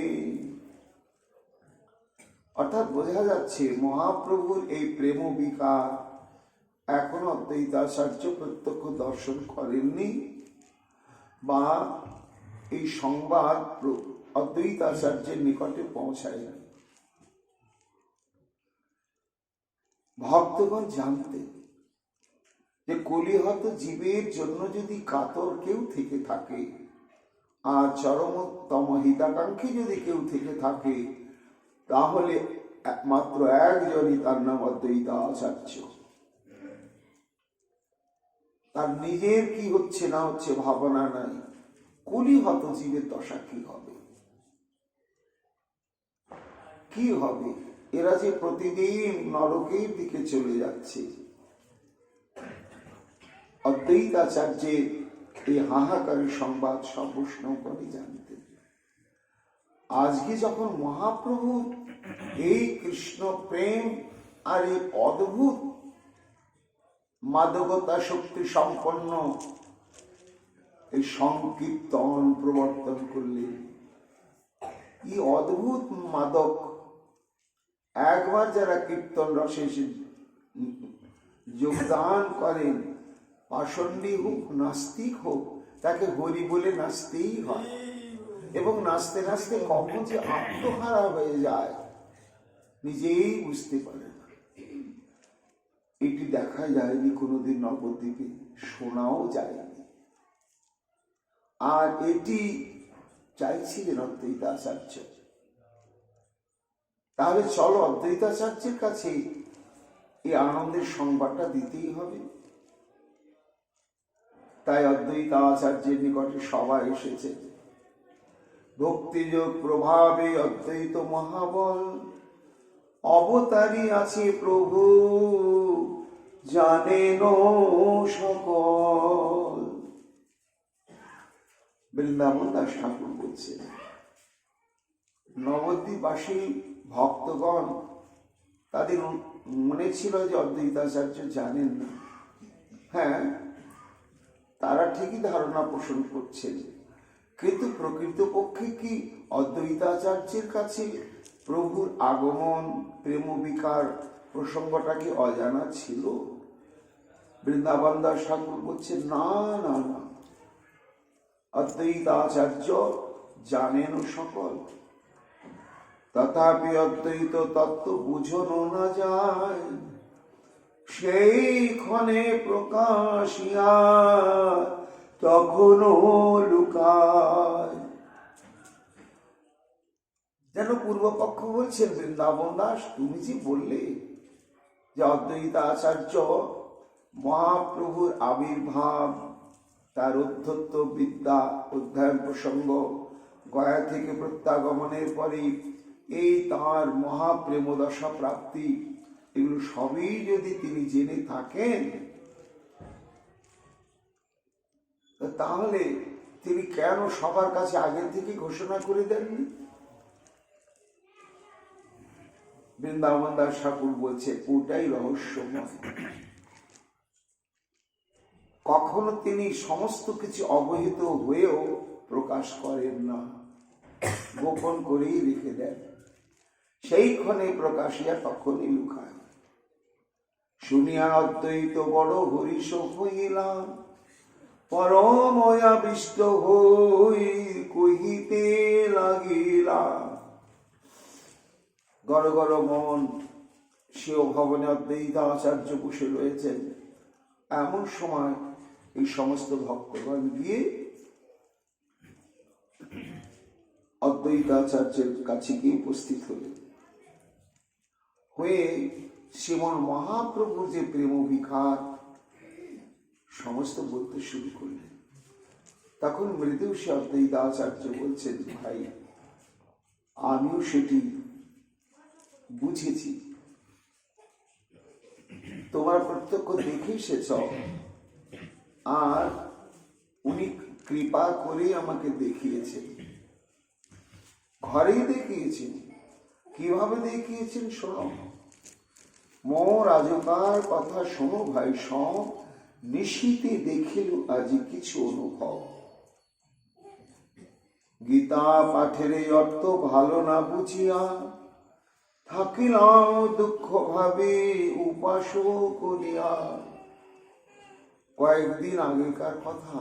অর্থাৎ বোঝা যাচ্ছে মহাপ্রভুর এই প্রেম বিকার এখনো অদ্বৈতাচার্য প্রত্যক্ষ দর্শন করেননি, বা এই সংবাদ অদ্বৈতাচার্যের নিকটে পৌঁছায়নি। ভক্তগণ জানতেন যে কলিহত জীবের জন্য যদি কাতর কেউ থেকে থাকে, আর চরমোত্তম হিতাকাঙ্ক্ষী যদি কেউ থেকে থাকে, তাহলে একমাত্র একজনই, তার নাম অদ্বৈতাচার্য। তার নিজের কি হচ্ছে না হচ্ছে ভাবনা নাই, কলিহত জীবের দশা কি হবে, কি হবে? এরা যে প্রতিদিন নরকের দিকে চলে যাচ্ছে। অদ্বৈতাচার্যের এই হাহাকারী সংবাদ সব বৈষ্ণবগণই জানতেন। আজকে যখন মহাপ্রভু এই কৃষ্ণ প্রেম আর এই অদ্ভুত মাদকতা শক্তি সম্পন্ন এই সংকীর্তন প্রবর্তন করলেন, এই অদ্ভুত মাদক, একবার যারা কীর্তন রসে যোগদান করেন, পাষণ্ডী হোক নাস্তিক হোক, তাকে হরি বলে নাচতেই হয়, এবং নাচতে নাচতে কখন যে আত্মহারা হয়ে যায় নিজেই বুঝতে পারে না। এটি দেখা যায়নি কোনোদিন নবদ্বীপে, শোনাও যায়নি। আর এটি চাইছিলেন অদ্বৈতাচার্য। তাহলে চলো অদ্বৈতাচার্যের কাছে এই আনন্দের সংবাদটা দিতেই হবে। তাই অদ্বৈত আচার্যের নিকটে সবাই এসেছে। ভক্তিযোগ প্রভাবে অদ্বৈত মহাবল, অবতারী আছে প্রভু জানেন সকল। বৃন্দাবন দাস ঠাকুর বলছে, নবদ্বীপবাসী ভক্তগণ তাদের মনে ছিল যে অদ্বৈতাচার্য জানেন না। হ্যাঁ, তারা ঠিকই ধারণা পোষণ করছেন, কিন্তু প্রকৃতপক্ষে কি অদ্বৈতাচার্যের কাছে প্রভুর আগমন প্রেম বিকার প্রসঙ্গটা কি অজানা ছিল? বৃন্দাবন দাস ঠাকুর বলছে, না না না, অদ্বৈতাচার্য জানেন সকল, তথাপি অদ্বৈত তত্ত্ব বুঝনো না যায়, সেই ক্ষণে প্রকাশিয়া তখনও লুকায়। যেন পূর্বপক্ষ বলছেন, বৃন্দাবন দাস তুমি যে বললে যে অদ্বৈত আচার্য মহাপ্রভুর আবির্ভাব, তার অধ্যত্ত বিদ্যা অধ্যয়ন প্রসঙ্গ, গয়া থেকে প্রত্যাগমনের পরে এই তাঁর মহাপ্রেমদশা প্রাপ্তি, এগুলো সবই যদি তিনি জেনে থাকেন, তাহলে তিনি কেন সবার কাছে আগের থেকে ঘোষণা করে দেননি? বৃন্দাবন দাস ঠাকুর বলছে, ওটাই রহস্যময়। কখনো তিনি সমস্ত কিছু অবহিত হয়েও প্রকাশ করেন না, গোপন করেই রেখে দেন, সেই ক্ষণে প্রকাশিয়া তখনই লুকায়। শুনিয়া অদ্বৈত বড় হরিষ হইলাম, পরময়াবিষ্ট হই কহিতে লাগিলা। গড় গড় মন সেও ভবনে অদ্বৈত আচার্য বসে রয়েছেন। এমন সময় এই সমস্ত ভক্তগণ গিয়ে অদ্বৈত আচার্যের কাছে গিয়ে উপস্থিত হয়ে শ্রীমন মহাপ্রভুর যে প্রেম বিখার সমস্ত বলতে শুরু করলেন। তখন মৃদু সে অদ্বৈত আচার্য বলছেন, ভাই আমিও সেটি বুঝেছি, তোমার প্রত্যক্ষ দেখে এসেছ, আর উনি কৃপা করে আমাকে দেখিয়েছেন, ঘরেই দেখিয়েছেন। কিভাবে দেখিয়েছেন শোনো, মোর আজকার কথা শোনো ভাই সব, নিশীতে দেখিল আজি কিছু অনুভব। গীতা পাঠের এই অর্থ ভালো না বুঝিয়া থাকিলাম দুঃখ ভাবে উপাস করিয়া। কয়েকদিন আগেকার কথা,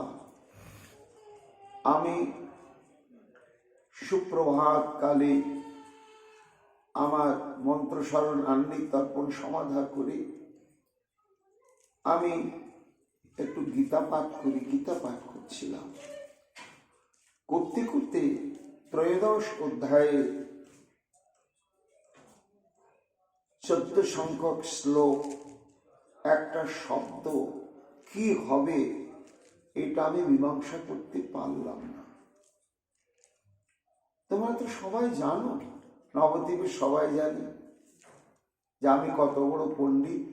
আমি সুপ্রভাত কালে আমার মন্ত্রস্মরণ আহ্নিক তর্পণ সমাধা করে আমি একটু গীতা পাঠ করছিলাম। করতে করতে ত্রয়োদশ অধ্যায়ে 14 সংখ্যক শ্লোক, একটা শব্দ কি হবে এটা আমি মীমাংসা করতে পারলাম না। তোমরা তো সবাই জানো, নবদ্বীপের সবাই জানে যে আমি কত বড় পণ্ডিত।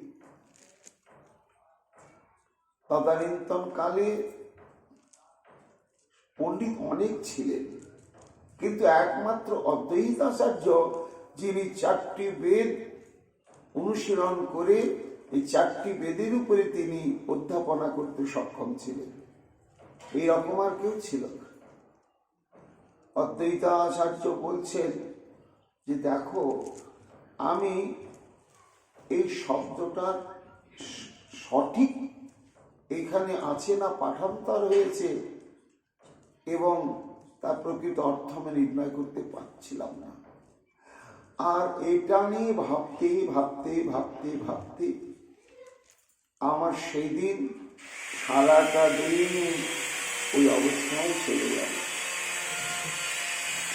তদানীন্তন কালে পণ্ডিত অনেক ছিলেন, কিন্তু একমাত্র অদ্বৈতাচার্য যিনি 4টি বেদ অনুশীলন করে এই 4টি বেদের উপরে তিনি অধ্যাপনা করতে সক্ষম ছিলেন, এই রকম আর কেউ ছিল না। অদ্বৈতাচার্য বলছেন যে দেখো, আমি এই শব্দটা সঠিক এখানে আছে না পাঠান্তর হয়েছে এবং তার প্রকৃত অর্থ আমি নির্ণয় করতে পারছিলাম না। আর এটা নিয়ে ভাবতে ভাবতে ভাবতে ভাবতে আমার সেই দিন সারাটা দিন ওই অবস্থায় চলে গেল,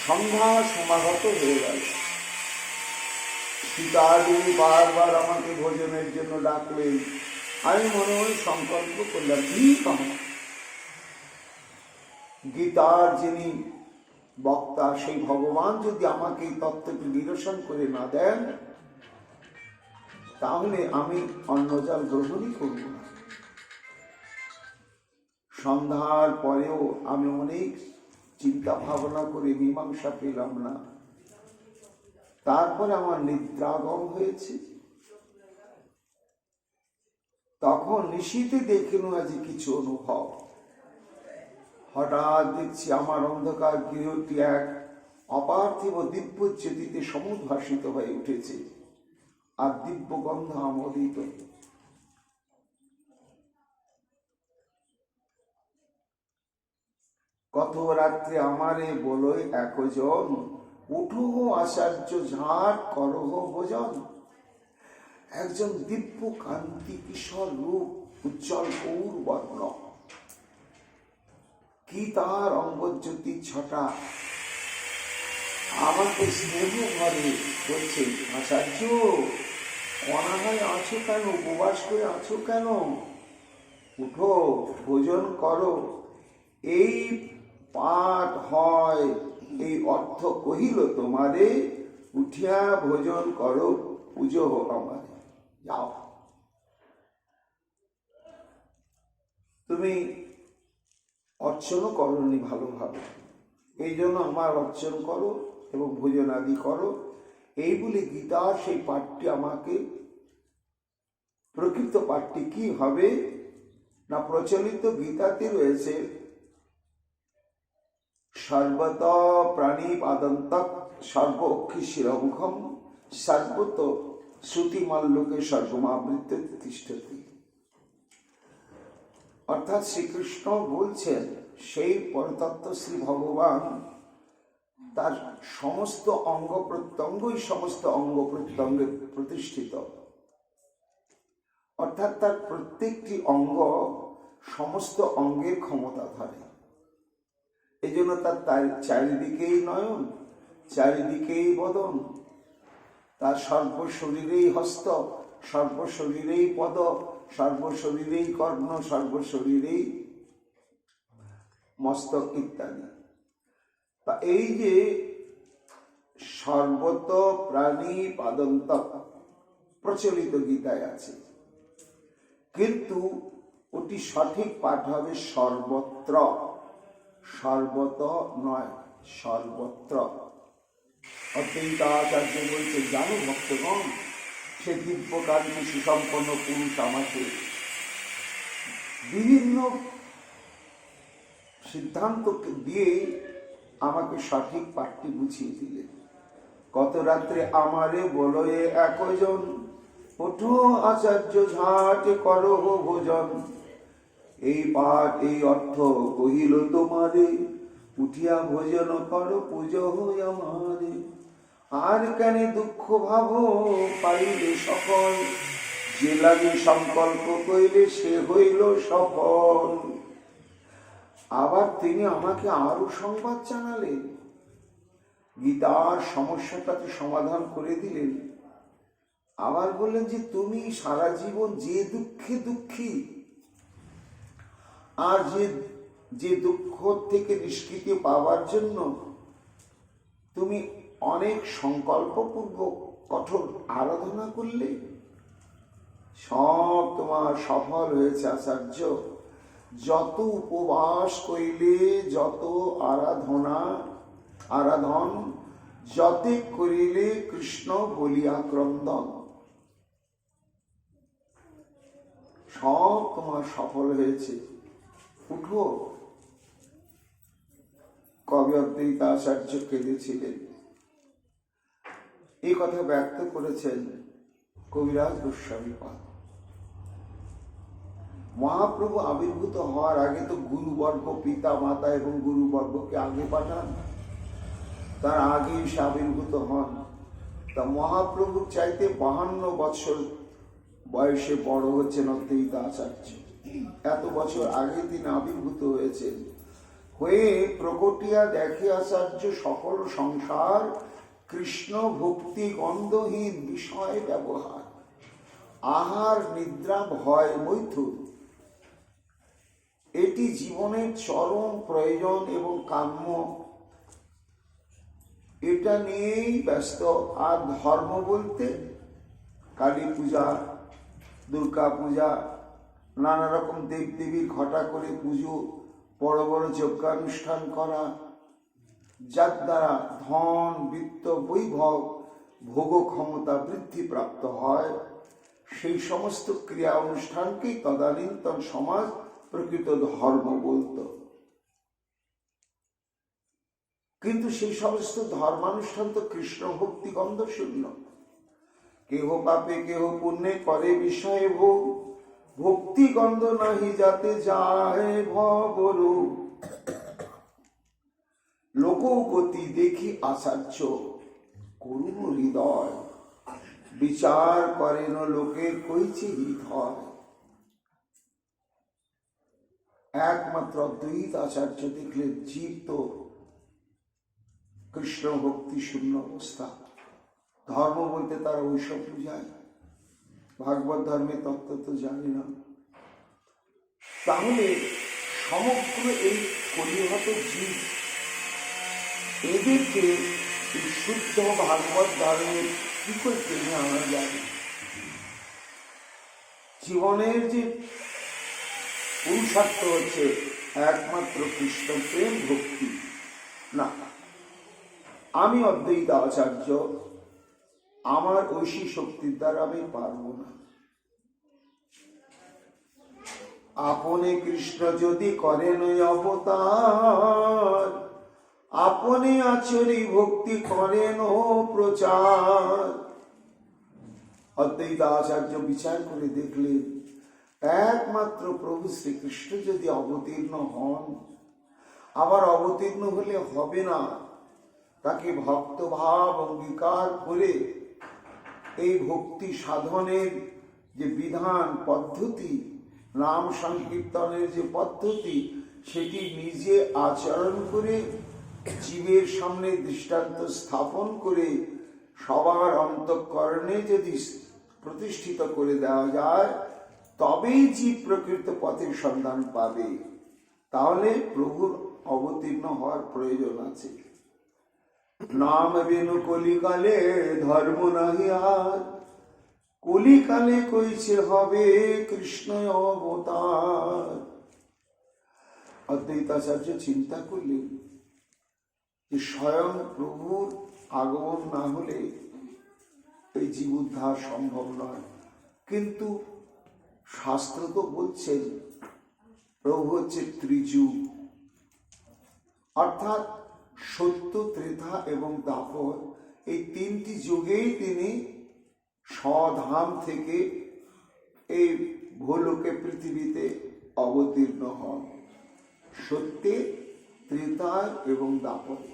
সন্ধ্যা সমাগত হয়ে গেল। সীতাদেবী বারবার আমাকে ভোজনের জন্য ডাকলেন। আমি মনে মনে সংকল্প করলাম, ঠিক আমার গীতার যিনি বক্তা সেই ভগবান যদি আমাকে এই তত্ত্বটি নিরসন করে না দেন, তাহলে আমি অন্ন জল গ্রহণই করব না। সন্ধ্যার পরেও আমি অনেক চিন্তা ভাবনা করে মীমাংসা পেলাম না। তারপরে আমার নিদ্রাগম হয়েছে। তখন নিশীথে দেখিনু আজি কিছু অনুভব। হঠাৎ দেখছি আমার অন্ধকার গৃহটি এক অপার্থিব দিব্য জ্যোতিতে সমুদ্ভাসিত হয়ে উঠেছে, আর দিব্য গন্ধ আমোদিত। কত রাত্রে আমারে বলই একজন, উঠো আচার্য ঝাট করহ ভোজন। একজন দিব্য কান্তি কিশোর রূপ, উজ্জ্বল গৌর বর্ণ, কি তার অঙ্গজ্যোতি ছটা, আমাকে স্নেহ ভরে বলছে, আচার্য অনাহায় আছো কেন, উপবাস করে আছো কেন, উঠো ভোজন করো। এই পাঠ হয়, এই অর্থ কহিল তোমারে, উঠিয়া ভোজন করো, পুজো হোক আমারে। যাও, তুমি অর্চনও করনি ভালোভাবে, এই জন্য আমার অর্চন করো এবং ভোজন আদি করো। এই বলে গীতার সেই পাঠটি আমাকে, প্রকৃত পাঠটি কি হবে না, প্রচলিত গীতাতে রয়েছে সর্বত প্রাণী পাদন্তক সর্ব অক্ষি শিরমুখম সর্বত শ্রুতিমাল্লোকে সর্বমাবৃত্ত তিষ্ঠতি। অর্থাৎ শ্রীকৃষ্ণ বলছেন, সেই পরতত্ত্ব শ্রী ভগবান তার সমস্ত অঙ্গ প্রত্যঙ্গই সমস্ত অঙ্গ প্রত্যঙ্গে প্রতিষ্ঠিত। অর্থাৎ তার প্রত্যেকটি অঙ্গ সমস্ত অঙ্গের ক্ষমতা ধরে। এই জন্য তার চারিদিকেই নয়ন, চারিদিকেই বদন, তার সর্বশরীরেই হস্ত, সর্বশরীরেই পদ, সর্বশরীরেই কর্ণ, সর্বশরীরেই মস্তক ইত্যাদি। তা এই যে সর্বত প্রাণী পাদন্তক প্রচলিত গীতায় আছে, কিন্তু ওটি সঠিক পাঠ হবে সর্বত্র, সর্বত নয়, সর্বত্র। অদ্বৈতাচার্য বলছে, জানো ভক্তগণ, সে দিব্যকান্তি সুসম্পন্ন পুরুষ আমাকে বিভিন্ন সিদ্ধান্ত দিয়ে আমাকে সঠিক পাঠটি বুঝিয়ে দিলেন। কত রাত্রে আমারে বলয়ে একজন, ওঠো আচার্য ঝাট করো ভোজন। এই পাঠ এই অর্থ কহিল তোমারে, উঠিয়া ভোজন করো, পুজো হই আমারে। আর কেন দুঃখ ভাব পাইলে সফল, যে লাগে সংকল্প কইলে সে হইল সফল। আবার তিনি আমাকে আরো সংবাদ জানালেন, গীতার সমস্যাটাকে সমাধান করে দিলেন। আবার বললেন যে তুমি সারা জীবন যে দুঃখে দুঃখী, আর যে দুঃখ থেকে নিষ্কৃতি পাওয়ার জন্য তুমি অনেক সংকল্পপূর্বক কঠোর আরাধনা করলে, সব তোমার সফল হয়েছে আচার্য। যত উপবাস করিলে, যত আরাধন যতে করিলে কৃষ্ণ বলিয়া ক্রন্দন, সব তোমার সফল হয়েছে, উঠো। কবি অদ্বৈতাচার্য কেঁদেছিলেন। এই কথা ব্যক্ত করেছেন কবিরাজ গোস্বামী পাদ। মহাপ্রভু আবির্ভূত হওয়ার আগে তো গুরুবর্গ, পিতা মাতা এবং গুরুবর্গকে আগে পাঠান, তার আগে এসে আবির্ভূত হন। তা মহাপ্রভুর চাইতে 52 বছর বয়সে বড় হচ্ছেন অদ্বৈতাচার্য। এত বছর আগে তিনি আবির্ভূত হয়েছেন। হয়ে প্রকটিয়া দেখে আচার্য সকল সংসার, কৃষ্ণ ভক্তি গন্ধহীন বিষয় ব্যবহার, আহার নিদ্রা ভয় মৈথুন, এটি জীবনের চরম প্রয়োজন এবং কাম্য। এটা নিয়েই ব্যস্ত। আর ধর্ম বলতে কালী পূজা, দুর্গা পূজা, নানা রকম দেবদেবীর ঘটা করে পুজো, বড় বড় যজ্ঞানুষ্ঠান করা, যার দ্বারা ধন বিত্ত বৈভব ভোগ ক্ষমতা বৃদ্ধি প্রাপ্ত হয়, সেই সমস্ত ক্রিয়া অনুষ্ঠানকেই তদানীন্তন সমাজ প্রকৃত ধর্ম বলত। কিন্তু সেই সমস্ত ধর্মানুষ্ঠান তো কৃষ্ণ ভক্তি গন্ধ শূন্য। কেহ পাপে কেহ পুণ্যে করে বিষয়ে ভোগ, ভক্তি গন্ধ নাহি যাতে যায় ভবরু। লোকগতি দেখি আচার্য করুণ হৃদয়, বিচার করেন লোকের কইছে হিত হয়। একমাত্র অদ্বৈত আচার্য দেখলেন জীব তো কৃষ্ণ ভক্তি শূন্য অবস্থা। ধর্ম বলতে তারা ওইসব বুঝায়, ভাগবত ধর্মের তত্ত্ব তো জানি না। তাহলে সমগ্র এই কলিহত জীব, এদেরকে শুদ্ধ ভাগবত ধর্মের কি করে টেনে আনা যায়? জীবনের যে পুরুষার্থ হচ্ছে একমাত্র কৃষ্ণ প্রেম ভক্তি। না, আমি অদ্বৈত আচার্য, আমার ঐশী শক্তির দ্বারা আমি পারব না। আপনি কৃষ্ণ যদি করেন অবতার, আপনি আচরি ভক্তি করেন প্রচার। অদ্বৈত আচার্য বিচার করে দেখলেন একমাত্র প্রভু শ্রীকৃষ্ণ যদি অবতীর্ণ হন, আবার অবতীর্ণ হলে হবে না, তাকে ভক্তভাব অঙ্গীকার করে এই ভক্তি সাধনের যে বিধান পদ্ধতি, নাম সংকীর্তনের যে পদ্ধতি, সেটি নিজে আচরণ করে জীবের সামনে দৃষ্টান্ত স্থাপন করে সবার অন্তঃকরণে যদি প্রতিষ্ঠিত করে দেওয়া যায়, তবেই জীব প্রকৃত পথের সন্ধান পাবে। তাহলে প্রভুর অবতীর্ণ হওয়ার প্রয়োজন আছে। নাম বেনু কলিকালে ধর্ম নাহি আর, কলিকালে কইছে হবে কৃষ্ণ অবতার। অদ্বৈতাচার্য চিন্তা করলেন যে স্বয়ং প্রভুর আগমন না হলে এই জীব উদ্ধার সম্ভব নয়। কিন্তু শাস্ত্র তো বলছেন প্রভু হচ্ছে ত্রিযুগ, অর্থাৎ সত্য, ত্রেতা এবং দ্বাপর, এই তিনটি যুগেই তিনি স্বধাম থেকে এই ভূলোকে পৃথিবীতে অবতীর্ণ হন, সত্যে, ত্রেতায় এবং দ্বাপরে।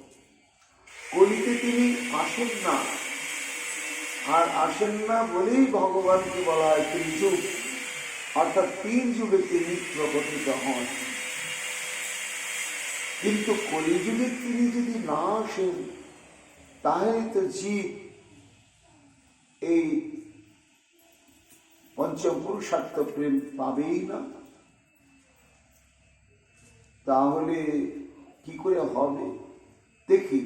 কলিতে তিনি আসেন না, আর আসেন না বলেই ভগবানকে বলা হয় ত্রিযুগ, অর্থাৎ তিন যুগে তিনি প্রকটিত হন। কিন্তু কলিযুগে তিনি যদি না আসেন, তাহলে তো জীব এই পঞ্চম পুরুষার্থ প্রেম পাবেই না। তাহলে কি করে হবে? দেখি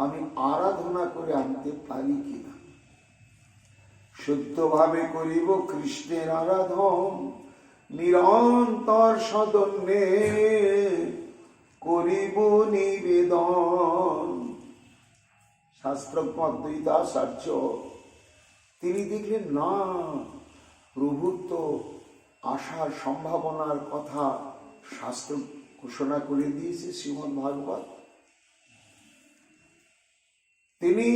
আমি আরাধনা করে আনতে পারি কিনা। শুদ্ধভাবে করিব কৃষ্ণের আরাধন, নিরন্তর সদন্যে করিব নিবেদন। শাস্ত্রজ্ঞ অদ্বৈতাচার্য তিনি দেখলেন না, প্রভুর তো আসার সম্ভাবনার কথা শাস্ত্র ঘোষণা করে দিয়েছে শ্রীমদ্ ভাগবত। তিনি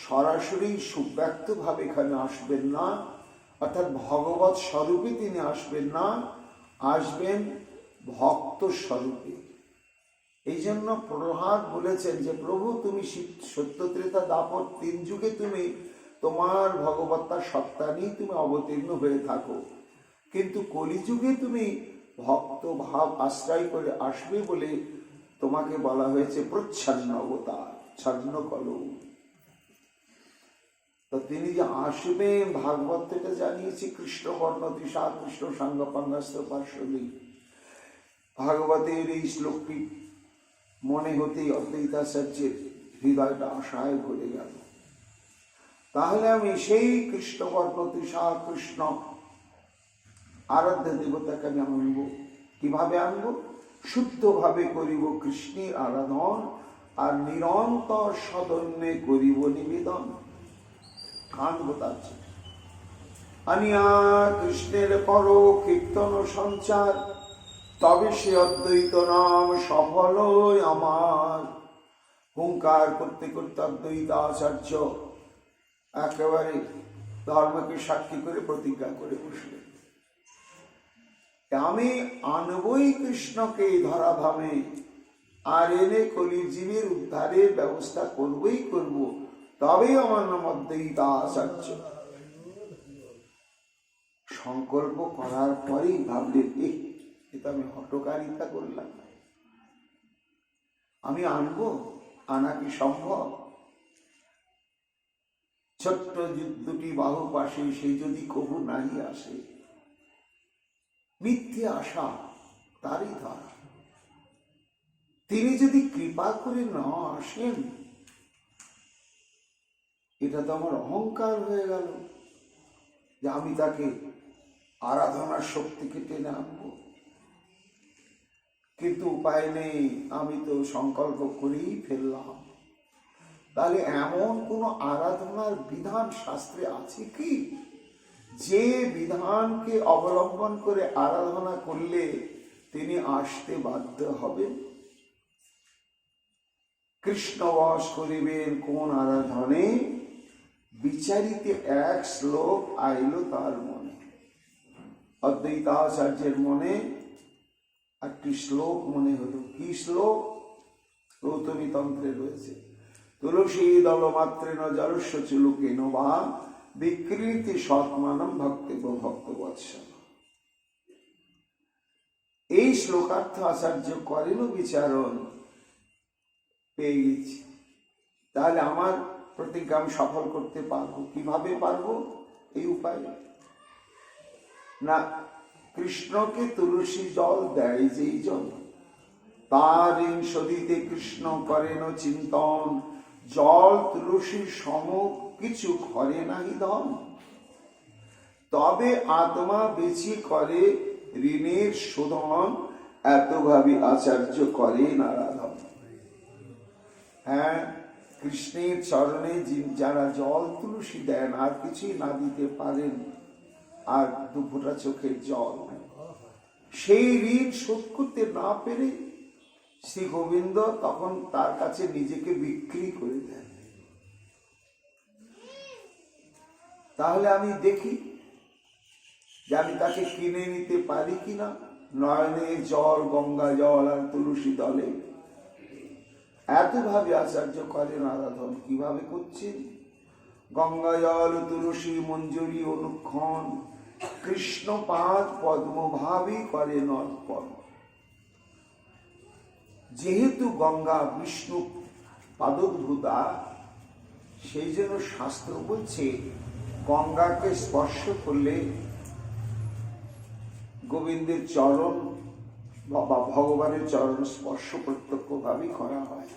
সরাসরি সুব্যক্তভাবে এখানে আসবেন না, অর্থাৎ ভগবত স্বরূপে তিনি আসবেন না, আসবেন ভক্ত স্বরূপে। এই জন্য প্রহ্লাদ বলেছেন যে প্রভু তুমি সত্য, ত্রেতা, দ্বাপর তিন যুগে তুমি তোমার ভগবত্তার সত্তা নিয়ে তুমি অবতীর্ণ হয়ে থাকো, কিন্তু কলিযুগে তুমি ভক্ত ভাব আশ্রয় করে আসবে বলে তোমাকে বলা হয়েছে প্রচ্ছন্ন অবতার, ছন্ন কলম। তো তিনি যে আসবেন ভাগবত এটা জানিয়েছি, কৃষ্ণ বর্ণতি সা কৃষ্ণ সাঙ্গ পাঙ্গাস্ত পার্শ্বদী। ভাগবতের এই শ্লোকটি মনে হতেই অদ্বৈতাচার্যের হৃদয়টা আশায় ভরে গেল। তাহলে আমি সেই কৃষ্ণ বর্ণতি সা কৃষ্ণ আরাধ্য দেবতাকে আমি আনব। কিভাবে আনব? শুদ্ধভাবে করিব কৃষ্ণের আরাধন, আর নিরন্তর সদন্যে করিব নিবেদন। কাঁদব তার জন্য। আনিয়া কৃষ্ণের পর কীর্তন সঞ্চার, তবে সে অদ্বৈত নাম সফল আমার। হুঙ্কার করতে করতে অদ্বৈতাচার্য একেবারে ধর্মকে সাক্ষী করে প্রতিজ্ঞা করে বসলেন, আমি আনবই কৃষ্ণকে ধরাধামে, আর এনে কলির জীবের উদ্ধারের ব্যবস্থা করবই করব, তবেই আমার নাম অদ্বৈতাচার্য। সংকল্প করার পরেই ভাবলেন, এটা আমি হঠকারিতা করলাম, আমি আনবো, আনা কি সম্ভব? ছোট্ট দুটি বাহু পাশে সে যদি কবু নাহি আসে, মিথ্যে আশা তারই ধারা। তিনি যদি কৃপা করে না আসেন, এটা তো আমার অহংকার হয়ে গেল যে আমি তাকে আরাধনার শক্তিকে টেনে আনবো। কিন্তু উপায় নেই, আমি তো সংকল্প করেই ফেললাম। তাহলে এমন কোন আরাধনার বিধান শাস্ত্রে আছে কি, যে বিধানকে অবলম্বন করে আরাধনা করলে তিনি আসতে বাধ্য হবেন? কৃষ্ণ বশ করিবেন কোন আরাধনে, বিচারিতে এক শ্লোক আইল তার মনে। অদ্বৈতাচার্যের মনে একটি শ্লোক মনে হলো। কি শ্লোক? গৌতমী তন্ত্রে রয়েছে, তুলসী দল মাত্রেন জলস্য চুলুকেন বা বিকৃতি সৎমানম ভক্তেব ভক্তবৎসল। এই শ্লোকার্থ আচার্য করেন বিচারণ, পেয়ে গেছি। তাহলে আমার প্রতিজ্ঞা আমি সফল করতে পারবো। কিভাবে পারবো? এই উপায় না, কৃষ্ণকে তুলসী জল দেয় যেই জন, তার ঋণ শোধিতে কৃষ্ণ করেন চিন্তন, জল তুলসীর সম কিছু ঘরে নাহি ধন, তবে আত্মা বেশি করে ঋণের শোধন, এত ভাবি আচার্য করেন আরাধন। হ্যাঁ, কৃষ্ণের চরণে যারা জল তুলসী দেন, আর কিছুই না দিতে পারেন, আর দুফোঁটা চোখের জল, সেই ঋণ শোধ করতে না পেরে শ্রী গোবিন্দ তখন তার কাছে নিজেকে বিক্রি করে দেন। তাহলে আমি দেখি যে আমি তাকে কিনে নিতে পারি কিনা। নয়নে জল, গঙ্গা জল আর তুলসী দলে, এত ভাবে আচার্য করেন আরাধন। কিভাবে করছেন? গঙ্গা জল তুলসী মঞ্জুরি অনুক্ষণ, কৃষ্ণ পাদ পদ্মভাবে করেন অর্পণ। যেহেতু গঙ্গা বিষ্ণু পাদোদ্ভূতা, সেই জন্য শাস্ত্র বলছে গঙ্গাকে স্পর্শ করলে গোবিন্দের চরণ বা ভগবানের চরণ স্পর্শ প্রত্যক্ষভাবেই করা হয়।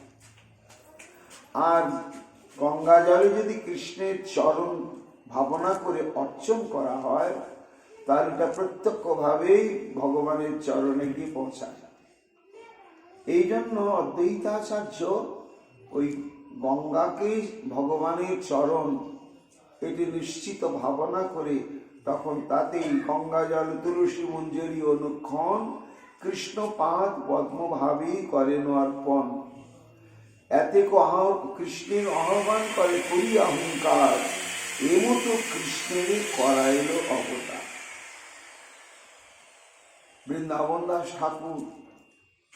আর গঙ্গা জলে যদি কৃষ্ণের চরণ ভাবনা করে অর্চন করা হয়, তাহলে এটা প্রত্যক্ষভাবেই ভগবানের চরণে গিয়ে পৌঁছায়। এই জন্য অদ্বৈতাচার্য ওই গঙ্গাকে ভগবানের চরণ এটি নিশ্চিত ভাবনা করে তখন তাতেই গঙ্গা জল তুলসী মঞ্জুরি অনুক্ষণ, কৃষ্ণ পাদ পদ্মভাবেই করেন অর্পণ। এতে কৃষ্ণের আহ্বান করে করি অহংকার, এমতো কৃষ্ণের করাইল অবতার। বৃন্দাবন দাস ঠাকুর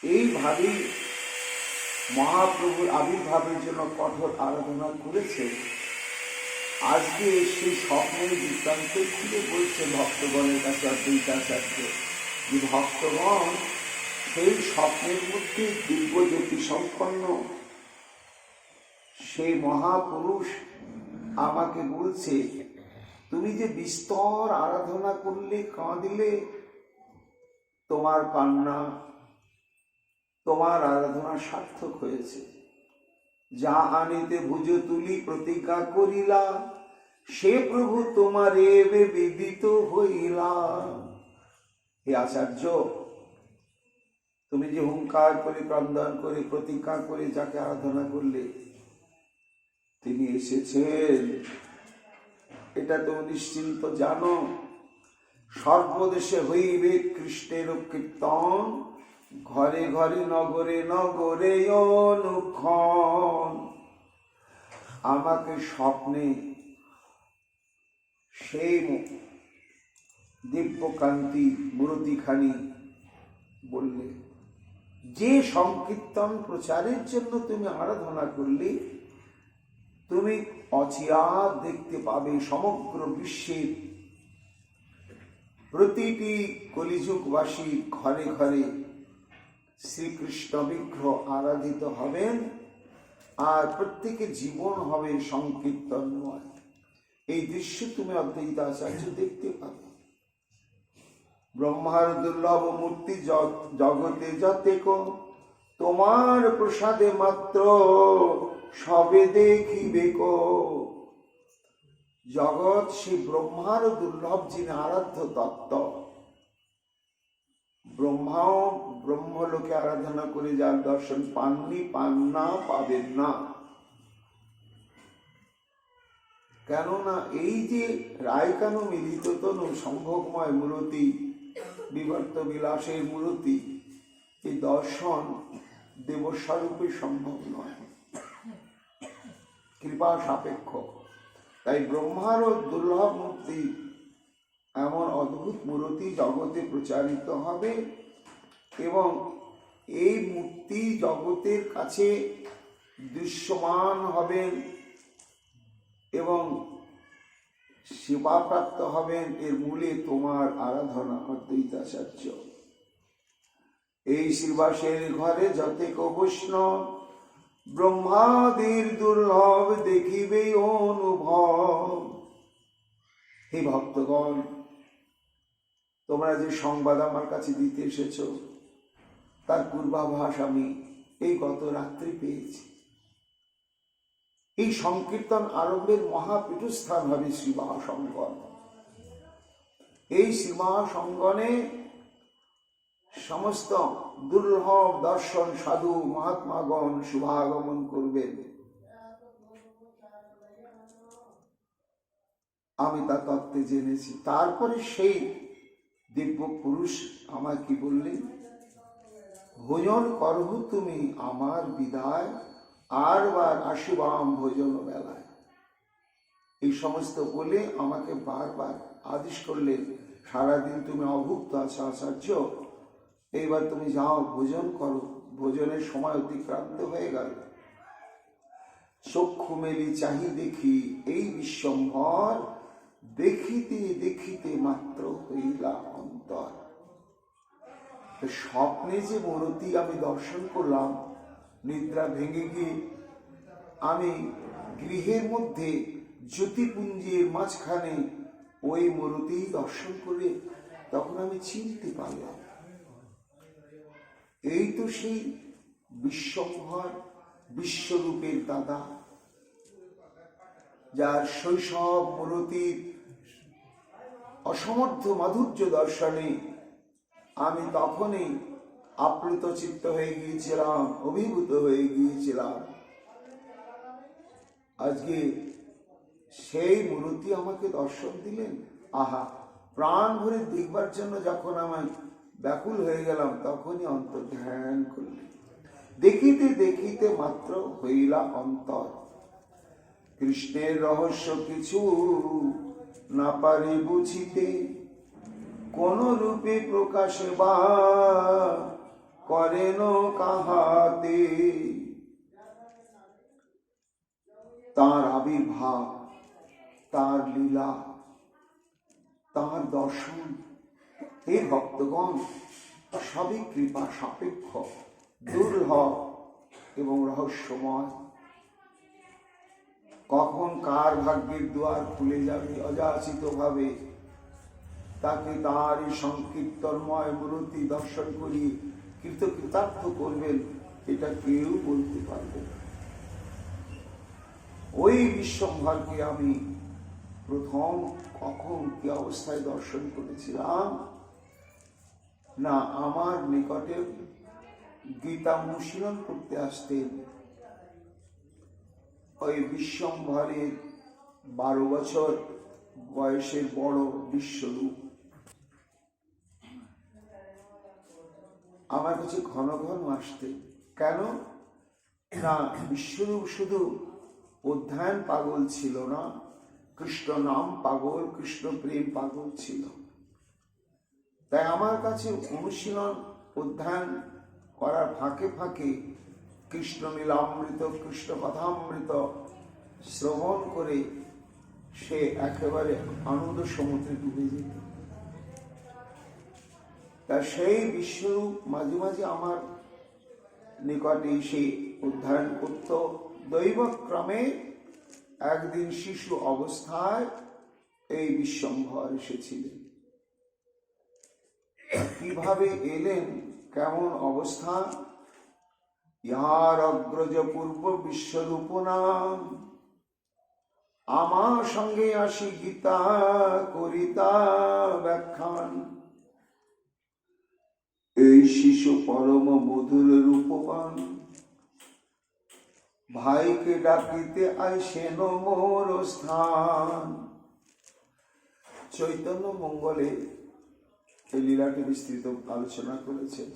এইভাবে মহাপ্রভুর আবির্ভাবের জন্য কঠোর আরাধনা করেছে। আজকে সেই স্বপ্নের বৃত্তান্ত খুলে বলছে ভক্তগণের কাছে অদ্বৈতাচার্য, যে ভক্তগণ সেই স্বপ্নের মধ্যে দিব্যজ্যোতি সম্পন্ন সেই মহাপুরুষ আমাকে বলছে, তুমি যে বিস্তর আরাধনা করলে, কাঁদিলে, তোমার কান্না, তোমার আরাধনা সার্থক হয়েছে। যা আনিতে ভুজ তুলি প্রতিজ্ঞা করিলা, সে প্রভু তোমারে বিদিত হইলা। হে আচার্য, তুমি যে হুঙ্কার করে, ক্রন্দন করে, প্রতিজ্ঞা করে যাকে আরাধনা করলে, তিনি এসেছেন, এটা তুমি নিশ্চিন্ত জানো। সর্বদেশে হইবে কৃষ্ণের কীর্তন, ঘরে ঘরে নগরে নগরে অনুক্ষণ। আমাকে স্বপ্নে সেই দিব্যকান্তি মূর্তিখানি বললে, যে সংকীর্তন প্রচারের জন্য তুমি আরাধনা করলে, তুমি অচিরাত দেখতে পাবে সমগ্র বিশ্বের প্রতিটি কলিযুগবাসী ঘরে ঘরে শ্রীকৃষ্ণ বিগ্রহ আরাধিত হবেন, আর প্রত্যেকের জীবন হবে সংকীর্তনময়। এই দৃশ্য তুমি অদ্বৈত আচার্য দেখতে পাবে। ব্রহ্মার দুর্লভ মূর্তি জগতে যতেক, তোমার প্রসাদে মাত্র সবে দেখিবে কো। জগৎ সেই ব্রহ্মার দুর্লভ, যিনি আরাধ্য তত্ত্ব। ব্রহ্মাও ব্রহ্মলোকে আরাধনা করে যার দর্শন পাননি, পান না, পাবেন না। কেননা এই যে রায়কানু মিলিত তনু সম্ভোগময় মূর্তি, বিবর্ত বিলাসের মূর্তি, এই দর্শন দেবস্বরূপে সম্ভব নয়, কৃপা সাপেক্ষ। তাই ব্রহ্মারও দুর্লভ মূর্তি, এমন অদ্ভুত মূর্তি জগতে প্রচারিত হবে, এবং এই মূর্তি জগতের কাছে দৃশ্যমান হবেন এবং সেবাপ্রাপ্ত হবেন। এর মূলে তোমার আরাধনা অদ্বৈতাচার্য। এই শ্রীবাসের ঘরে যতেক বৈষ্ণব, ব্রহ্মাদির দুর্লভ দেখিবে অনুভব। হে ভক্তগণ, তোমরা যে সংবাদ আমার কাছে দিতে এসেছ, তার পূর্বাভাস আমি এই গত রাত্রি পেয়েছি। এই সংকীর্তন আরম্ভের মহাপীঠস্থান হবে শ্রী মহাসঙ্গন। এই শ্রী মহাসঙ্গনে সমস্ত দুর্লভ দর্শন সাধু মহাত্মাগণ শুভাগমন করবেন। আমি তা তত্ত্বে জেনেছি। তারপরে সেই দিব্য পুরুষ আমায় কি বললেন, ভোজন করহু তুমি আমার বিদায়, আর বার আসিবাম ভোজন বেলায়। এই সমস্ত বলে আমাকে বারবার আদেশ করলেন, সারাদিন তুমি অভুক্ত আছো আচার্য, এইবার তুমি যাও, ভোজন করো। ভোজনের সময় অতিক্রান্ত হয়ে গেল। চক্ষু মেলি চাহি দেখি এই বিশ্বম্ভর, দেখিতে দেখিতে মাত্র হইলা অন্তর। স্বপ্নে যে মূর্তি আমি দর্শন করলাম, নিদ্রা ভেঙে গিয়ে আমি গৃহের মধ্যে জ্যোতিপুঞ্জের মাঝখানে ওই মূর্তি দর্শন করে তখন আমি চিনতে পারলাম, এই তো সেই বিশ্বম্ভর, বিশ্বরূপের দাদা, যার শৈশব মূর্তির অসমর্থ মাধুর্য দর্শনে আমি তখনই আপ্লুত চিত্ত হয়ে গিয়েছিলাম, অভিভূত হয়ে গিয়েছিলাম। আজকে সেই মূর্তি আমাকে দর্শন দিলেন। আহা, প্রাণ ভরে দেখবার জন্য যখন আমি ব্যাকুল হয়ে গেলাম, তখনই অন্তর ধ্যান করলেন। দেখিতে দেখিতে মাত্র হইলা অন্তর, কৃষ্ণের রহস্য কিছু না পারি বুঝিতে, কোন রূপে প্রকাশে বা করেন কাহাতে। তার আবির্ভাব, তার লীলা, তার দর্শন, হে ভক্তগণ, সবই কৃপা সাপেক্ষ, দুর্লভ এবং রহস্যময়। কখন কার ভাগ্যের দুয়ার খুলে যাবে অযাচিত ভাবে, তাকে তারই সংকীর্তনময় মূর্তি দর্শন করি কৃতকৃতার্থ করবেন, এটা কেউ বলতে পারবে না। ওই বিশ্বম্ভরকে আমি প্রথম কখন কি অবস্থায় দর্শন করেছিলাম না, আমার নিকটে গীতা অনুশীলন করতে আসতেন ওই বিশ্বম্ভরের 12 বছর বয়সের বড় বিশ্বরূপ আমার কাছে ঘন ঘন আসতেন। কেন না, বিশ্বরূপ শুধু অধ্যয়ন পাগল ছিল না, কৃষ্ণ নাম পাগল, কৃষ্ণ প্রেম পাগল ছিল। তাই আমার কাছে অনুশীলন অধ্যয়ন করার ফাঁকে ফাঁকে কৃষ্ণ লীলামৃত, কৃষ্ণ কথামৃত শ্রবণ করে সে একেবারে আনন্দ সমুদ্রে ডুবে যেত। তা সেই বিশ্বরূপ মাঝে মাঝে আমার নিকটে সে অধ্যয়ন করত। দৈবক্রমে একদিন শিশু অবস্থায় এই বিশ্বম্ভর এসেছিলেন। কিভাবে এলেন, কেমন অবস্থা, ইহার অগ্রজ পূর্ব বিশ্বরূপ নাম, আমার সঙ্গে আসি গীতা করিতা ব্যাখ্যান। এই শিশু পরম মধুর রূপবান, ভাইকে ডাকিতে আইসেন মোর স্থান। চৈতন্য মঙ্গলে এই লীলাটি বিস্তৃত আলোচনা করেছেন।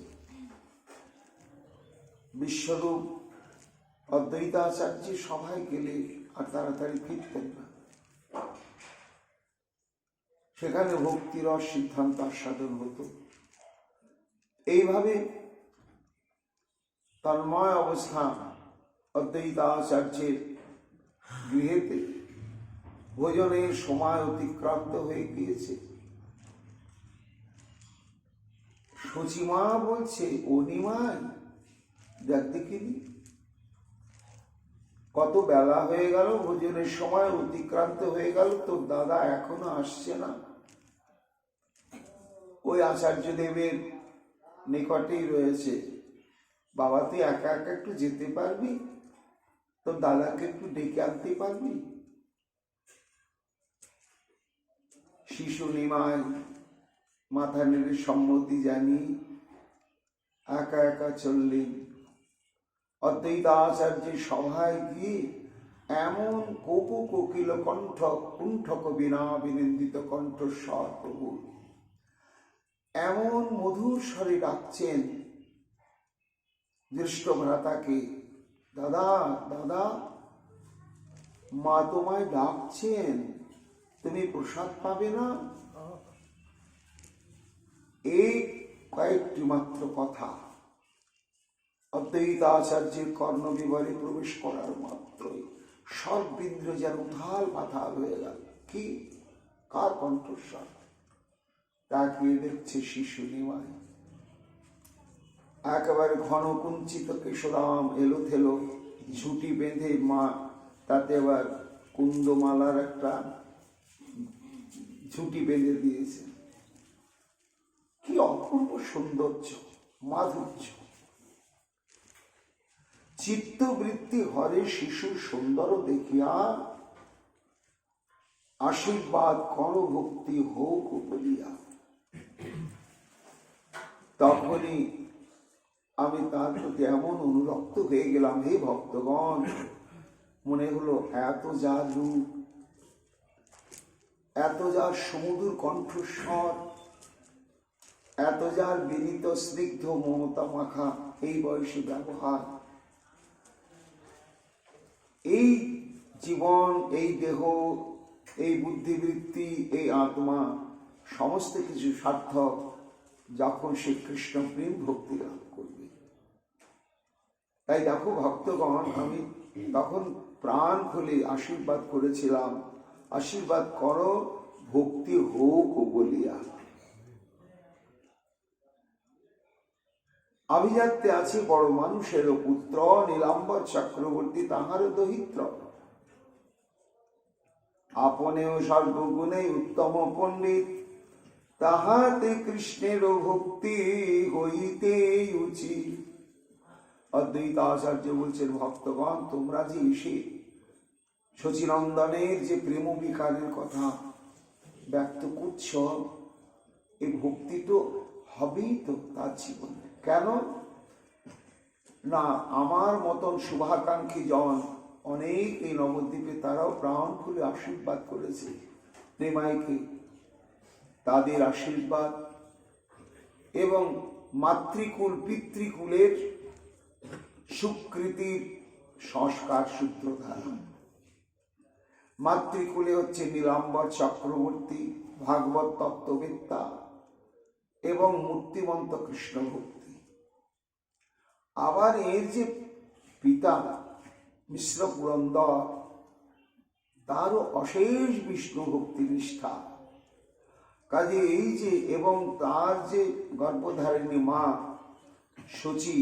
বিশ্বরূপ অদ্বৈতাচার্য সভায় গেলে আর তাড়াতাড়ি ফিরতেন না, সেখানে ভক্তিরস সিদ্ধান্ত আস্বাদন হতো। এইভাবে তন্ময় অবস্থা অদ্বৈতাচার্যের গৃহেতে ভোজনের সময় অতিক্রান্ত হয়ে গিয়েছে। সচিমা বলছে, ও নিমাই দেখ দেখিনি, কত বেলা হয়ে গেল, ভোজনের সময় অতিক্রান্ত হয়ে গেল, তোর দাদা এখনো আসছে না। ওই আচার্য দেবের নিকটেই রয়েছে। বাবা, তুই একা একা একটু যেতে পারবি? তোর দাদাকে একটু ডেকে আনতে পারবি? শিশু নিমাই মাথা নেড়ে সম্মতি জানি একা একা চললেন। অদ্বৈতাচার্যের সভায় গিয়ে এমন কোকু কোকিল কণ্ঠ, কুণ্ঠক বিনা বিনিন্দিত কণ্ঠস্বর প্রভু এমন মধুর স্বরে ডাকছেন জ্যেষ্ঠ ভ্রাতাকে, দাদা দাদা, মা তোমায় ডাকছেন, তুমি প্রসাদ পাবে না? এই কয়েকটি মাত্র কথা অদ্বৈতাচার্যের কর্ণবিবরে প্রবেশ করার মাত্রই সর্বেন্দ্র যেন উথাল পাথাল হয়ে গেল। কি, কার কণ্ঠস্বর? তাকিয়ে দেখছে শিশু নিমাই। একেবারে ঘন কুঞ্চিত কেশরাম এলো থেলো ঝুটি বেঁধে, মা তাতে আবার কুন্দমালার একটা ঝুটি বেঁধে দিয়েছে। কি অপূর্ব সৌন্দর্য, মাধুর্য। চিত্তবৃত্তি হরে শিশু সুন্দর দেখিয়া, আশীর্বাদ কর ভক্তি হোক বলিয়া। তখনই আমি তার প্রতি এমন অনুরক্ত হয়ে গেলাম, হে ভক্তগণ, মনে হলো এত যা রূপ, এত যার সমুদর কণ্ঠস্বর, এত যার বিনীত স্নিগ্ধ মমতা মাখা এই বয়সী ব্যবহার, এই জীবন, এই দেহ, এই বুদ্ধিবৃত্তি, এই আত্মা সমস্ত কিছু সার্থক যখন সে কৃষ্ণ প্রেম ভক্তি লাভ করবে। তাই দেখো ভক্তগণ, আমি তখন প্রাণ খুলে আশীর্বাদ করেছিলাম, আশীর্বাদ করো ভক্তি হোক বলিয়া। আভিজাত্যে আছে বড় মানুষের পুত্র, নীলাম্বর চক্রবর্তী তাহার দহিত্র। আপনেও সর্বগুণে উত্তম পণ্ডিত, তাহাতে কৃষ্ণের ভক্তি হইতে উচিত। অদ্বৈত আচার্য বলছেন, ভক্তগণ তোমরা যে এসে শচীনন্দনের যে প্রেম বিকারের কথা ব্যক্ত করছ, এই ভক্তি তো হবেই তো তার জীবনে। কেন না, আমার মতন শুভাকাঙ্ক্ষী জন অনেক এই নবদ্বীপে তারাও প্রাণ খুলে আশীর্বাদ করেছে প্রেমাইকে। তাদের আশীর্বাদ এবং মাতৃকুল পিতৃকুলের সুকৃতির সংস্কার সূত্রধারা। মাতৃকুলে হচ্ছে নীলাম্বর চক্রবর্তী, ভাগবত তত্ত্ববেত্তা এবং মূর্তিমন্ত কৃষ্ণ ভক্তি। আবার এর যে পিতা মিশ্র পুরন্দর, তারও অশেষ বিষ্ণু ভক্তি নিষ্ঠা। কাজে এই যে, এবং তার যে গর্ভধারিণী মা শচী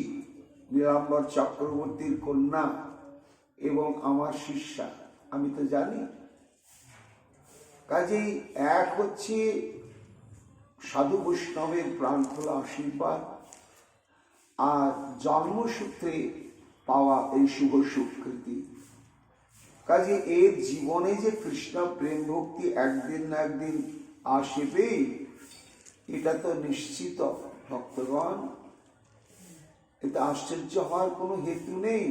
নীলাম্বর চক্রবর্তীর কন্যা এবং আমার শিষ্যা, আমি তো জানি। কাজেই এক হচ্ছে সাধু বৈষ্ণবের প্রাণ খোলা আশীর্বাদ, আর জন্মসূত্রে পাওয়া এই শুভ সুকৃতি। কাজে এর জীবনে যে কৃষ্ণ প্রেম ভক্তি একদিন না একদিন আসবেই, এটা তো নিশ্চিত ভক্তগণ। এটা আশ্চর্য হওয়ার কোনো হেতু নেই।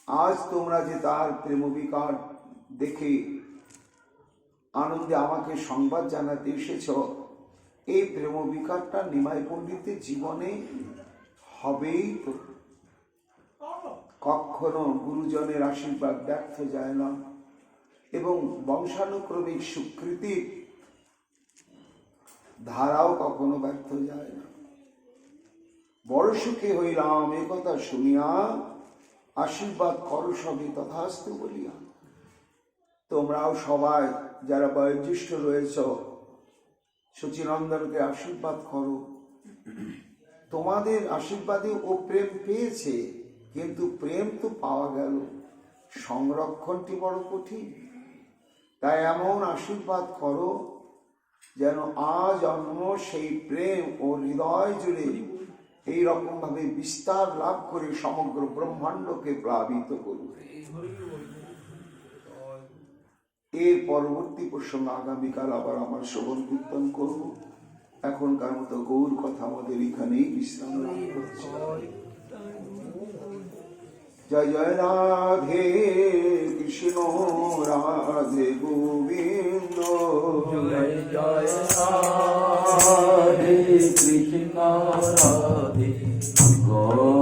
আজ তোমরা যে তার প্রেমবিকার দেখে আনন্দে আমাকে সংবাদ জানাতে এসেছ, এই প্রেমবিকারটা নিমাই পণ্ডিতের জীবনে হবেই তো। কখনো গুরুজনের আশীর্বাদ ব্যর্থ যায় না, এবং বংশানুক্রমিক স্বীকৃতির ধারাও কখনো ব্যর্থ যায় না। বড় সুখে হইলাম এ কথা শুনিয়া, আশীর্বাদ করো সবে তথাস্তু বলিয়া। তোমরাও সবাই যারা বয়োজ্যেষ্ঠ রয়েছ, শচীনন্দনকে আশীর্বাদ করো। তোমাদের আশীর্বাদে ও প্রেম পেয়েছে, কিন্তু প্রেম তো পাওয়া গেল, সংরক্ষণটি বড় কঠিন। তাই এমন আশীর্বাদ করো যেন আজন্ম সেই প্রেম ও হৃদয় জুড়ে এইরকম ভাবে বিস্তার লাভ করে সমগ্র ব্রহ্মাণ্ডকে প্লাবিত করবে। এর পরবর্তী প্রসঙ্গ আগামীকাল আবার আমার শ্রবণ কীর্তন করব। এখনকার মতো গৌর কথা আমাদের এখানেই বিশ্রাম লাভ করছে। জয় জয় রাধে কৃষ্ণ রাধে গোবিন্দ, জয় জয় রাধে কৃষ্ণ রাধে গোবিন্দ।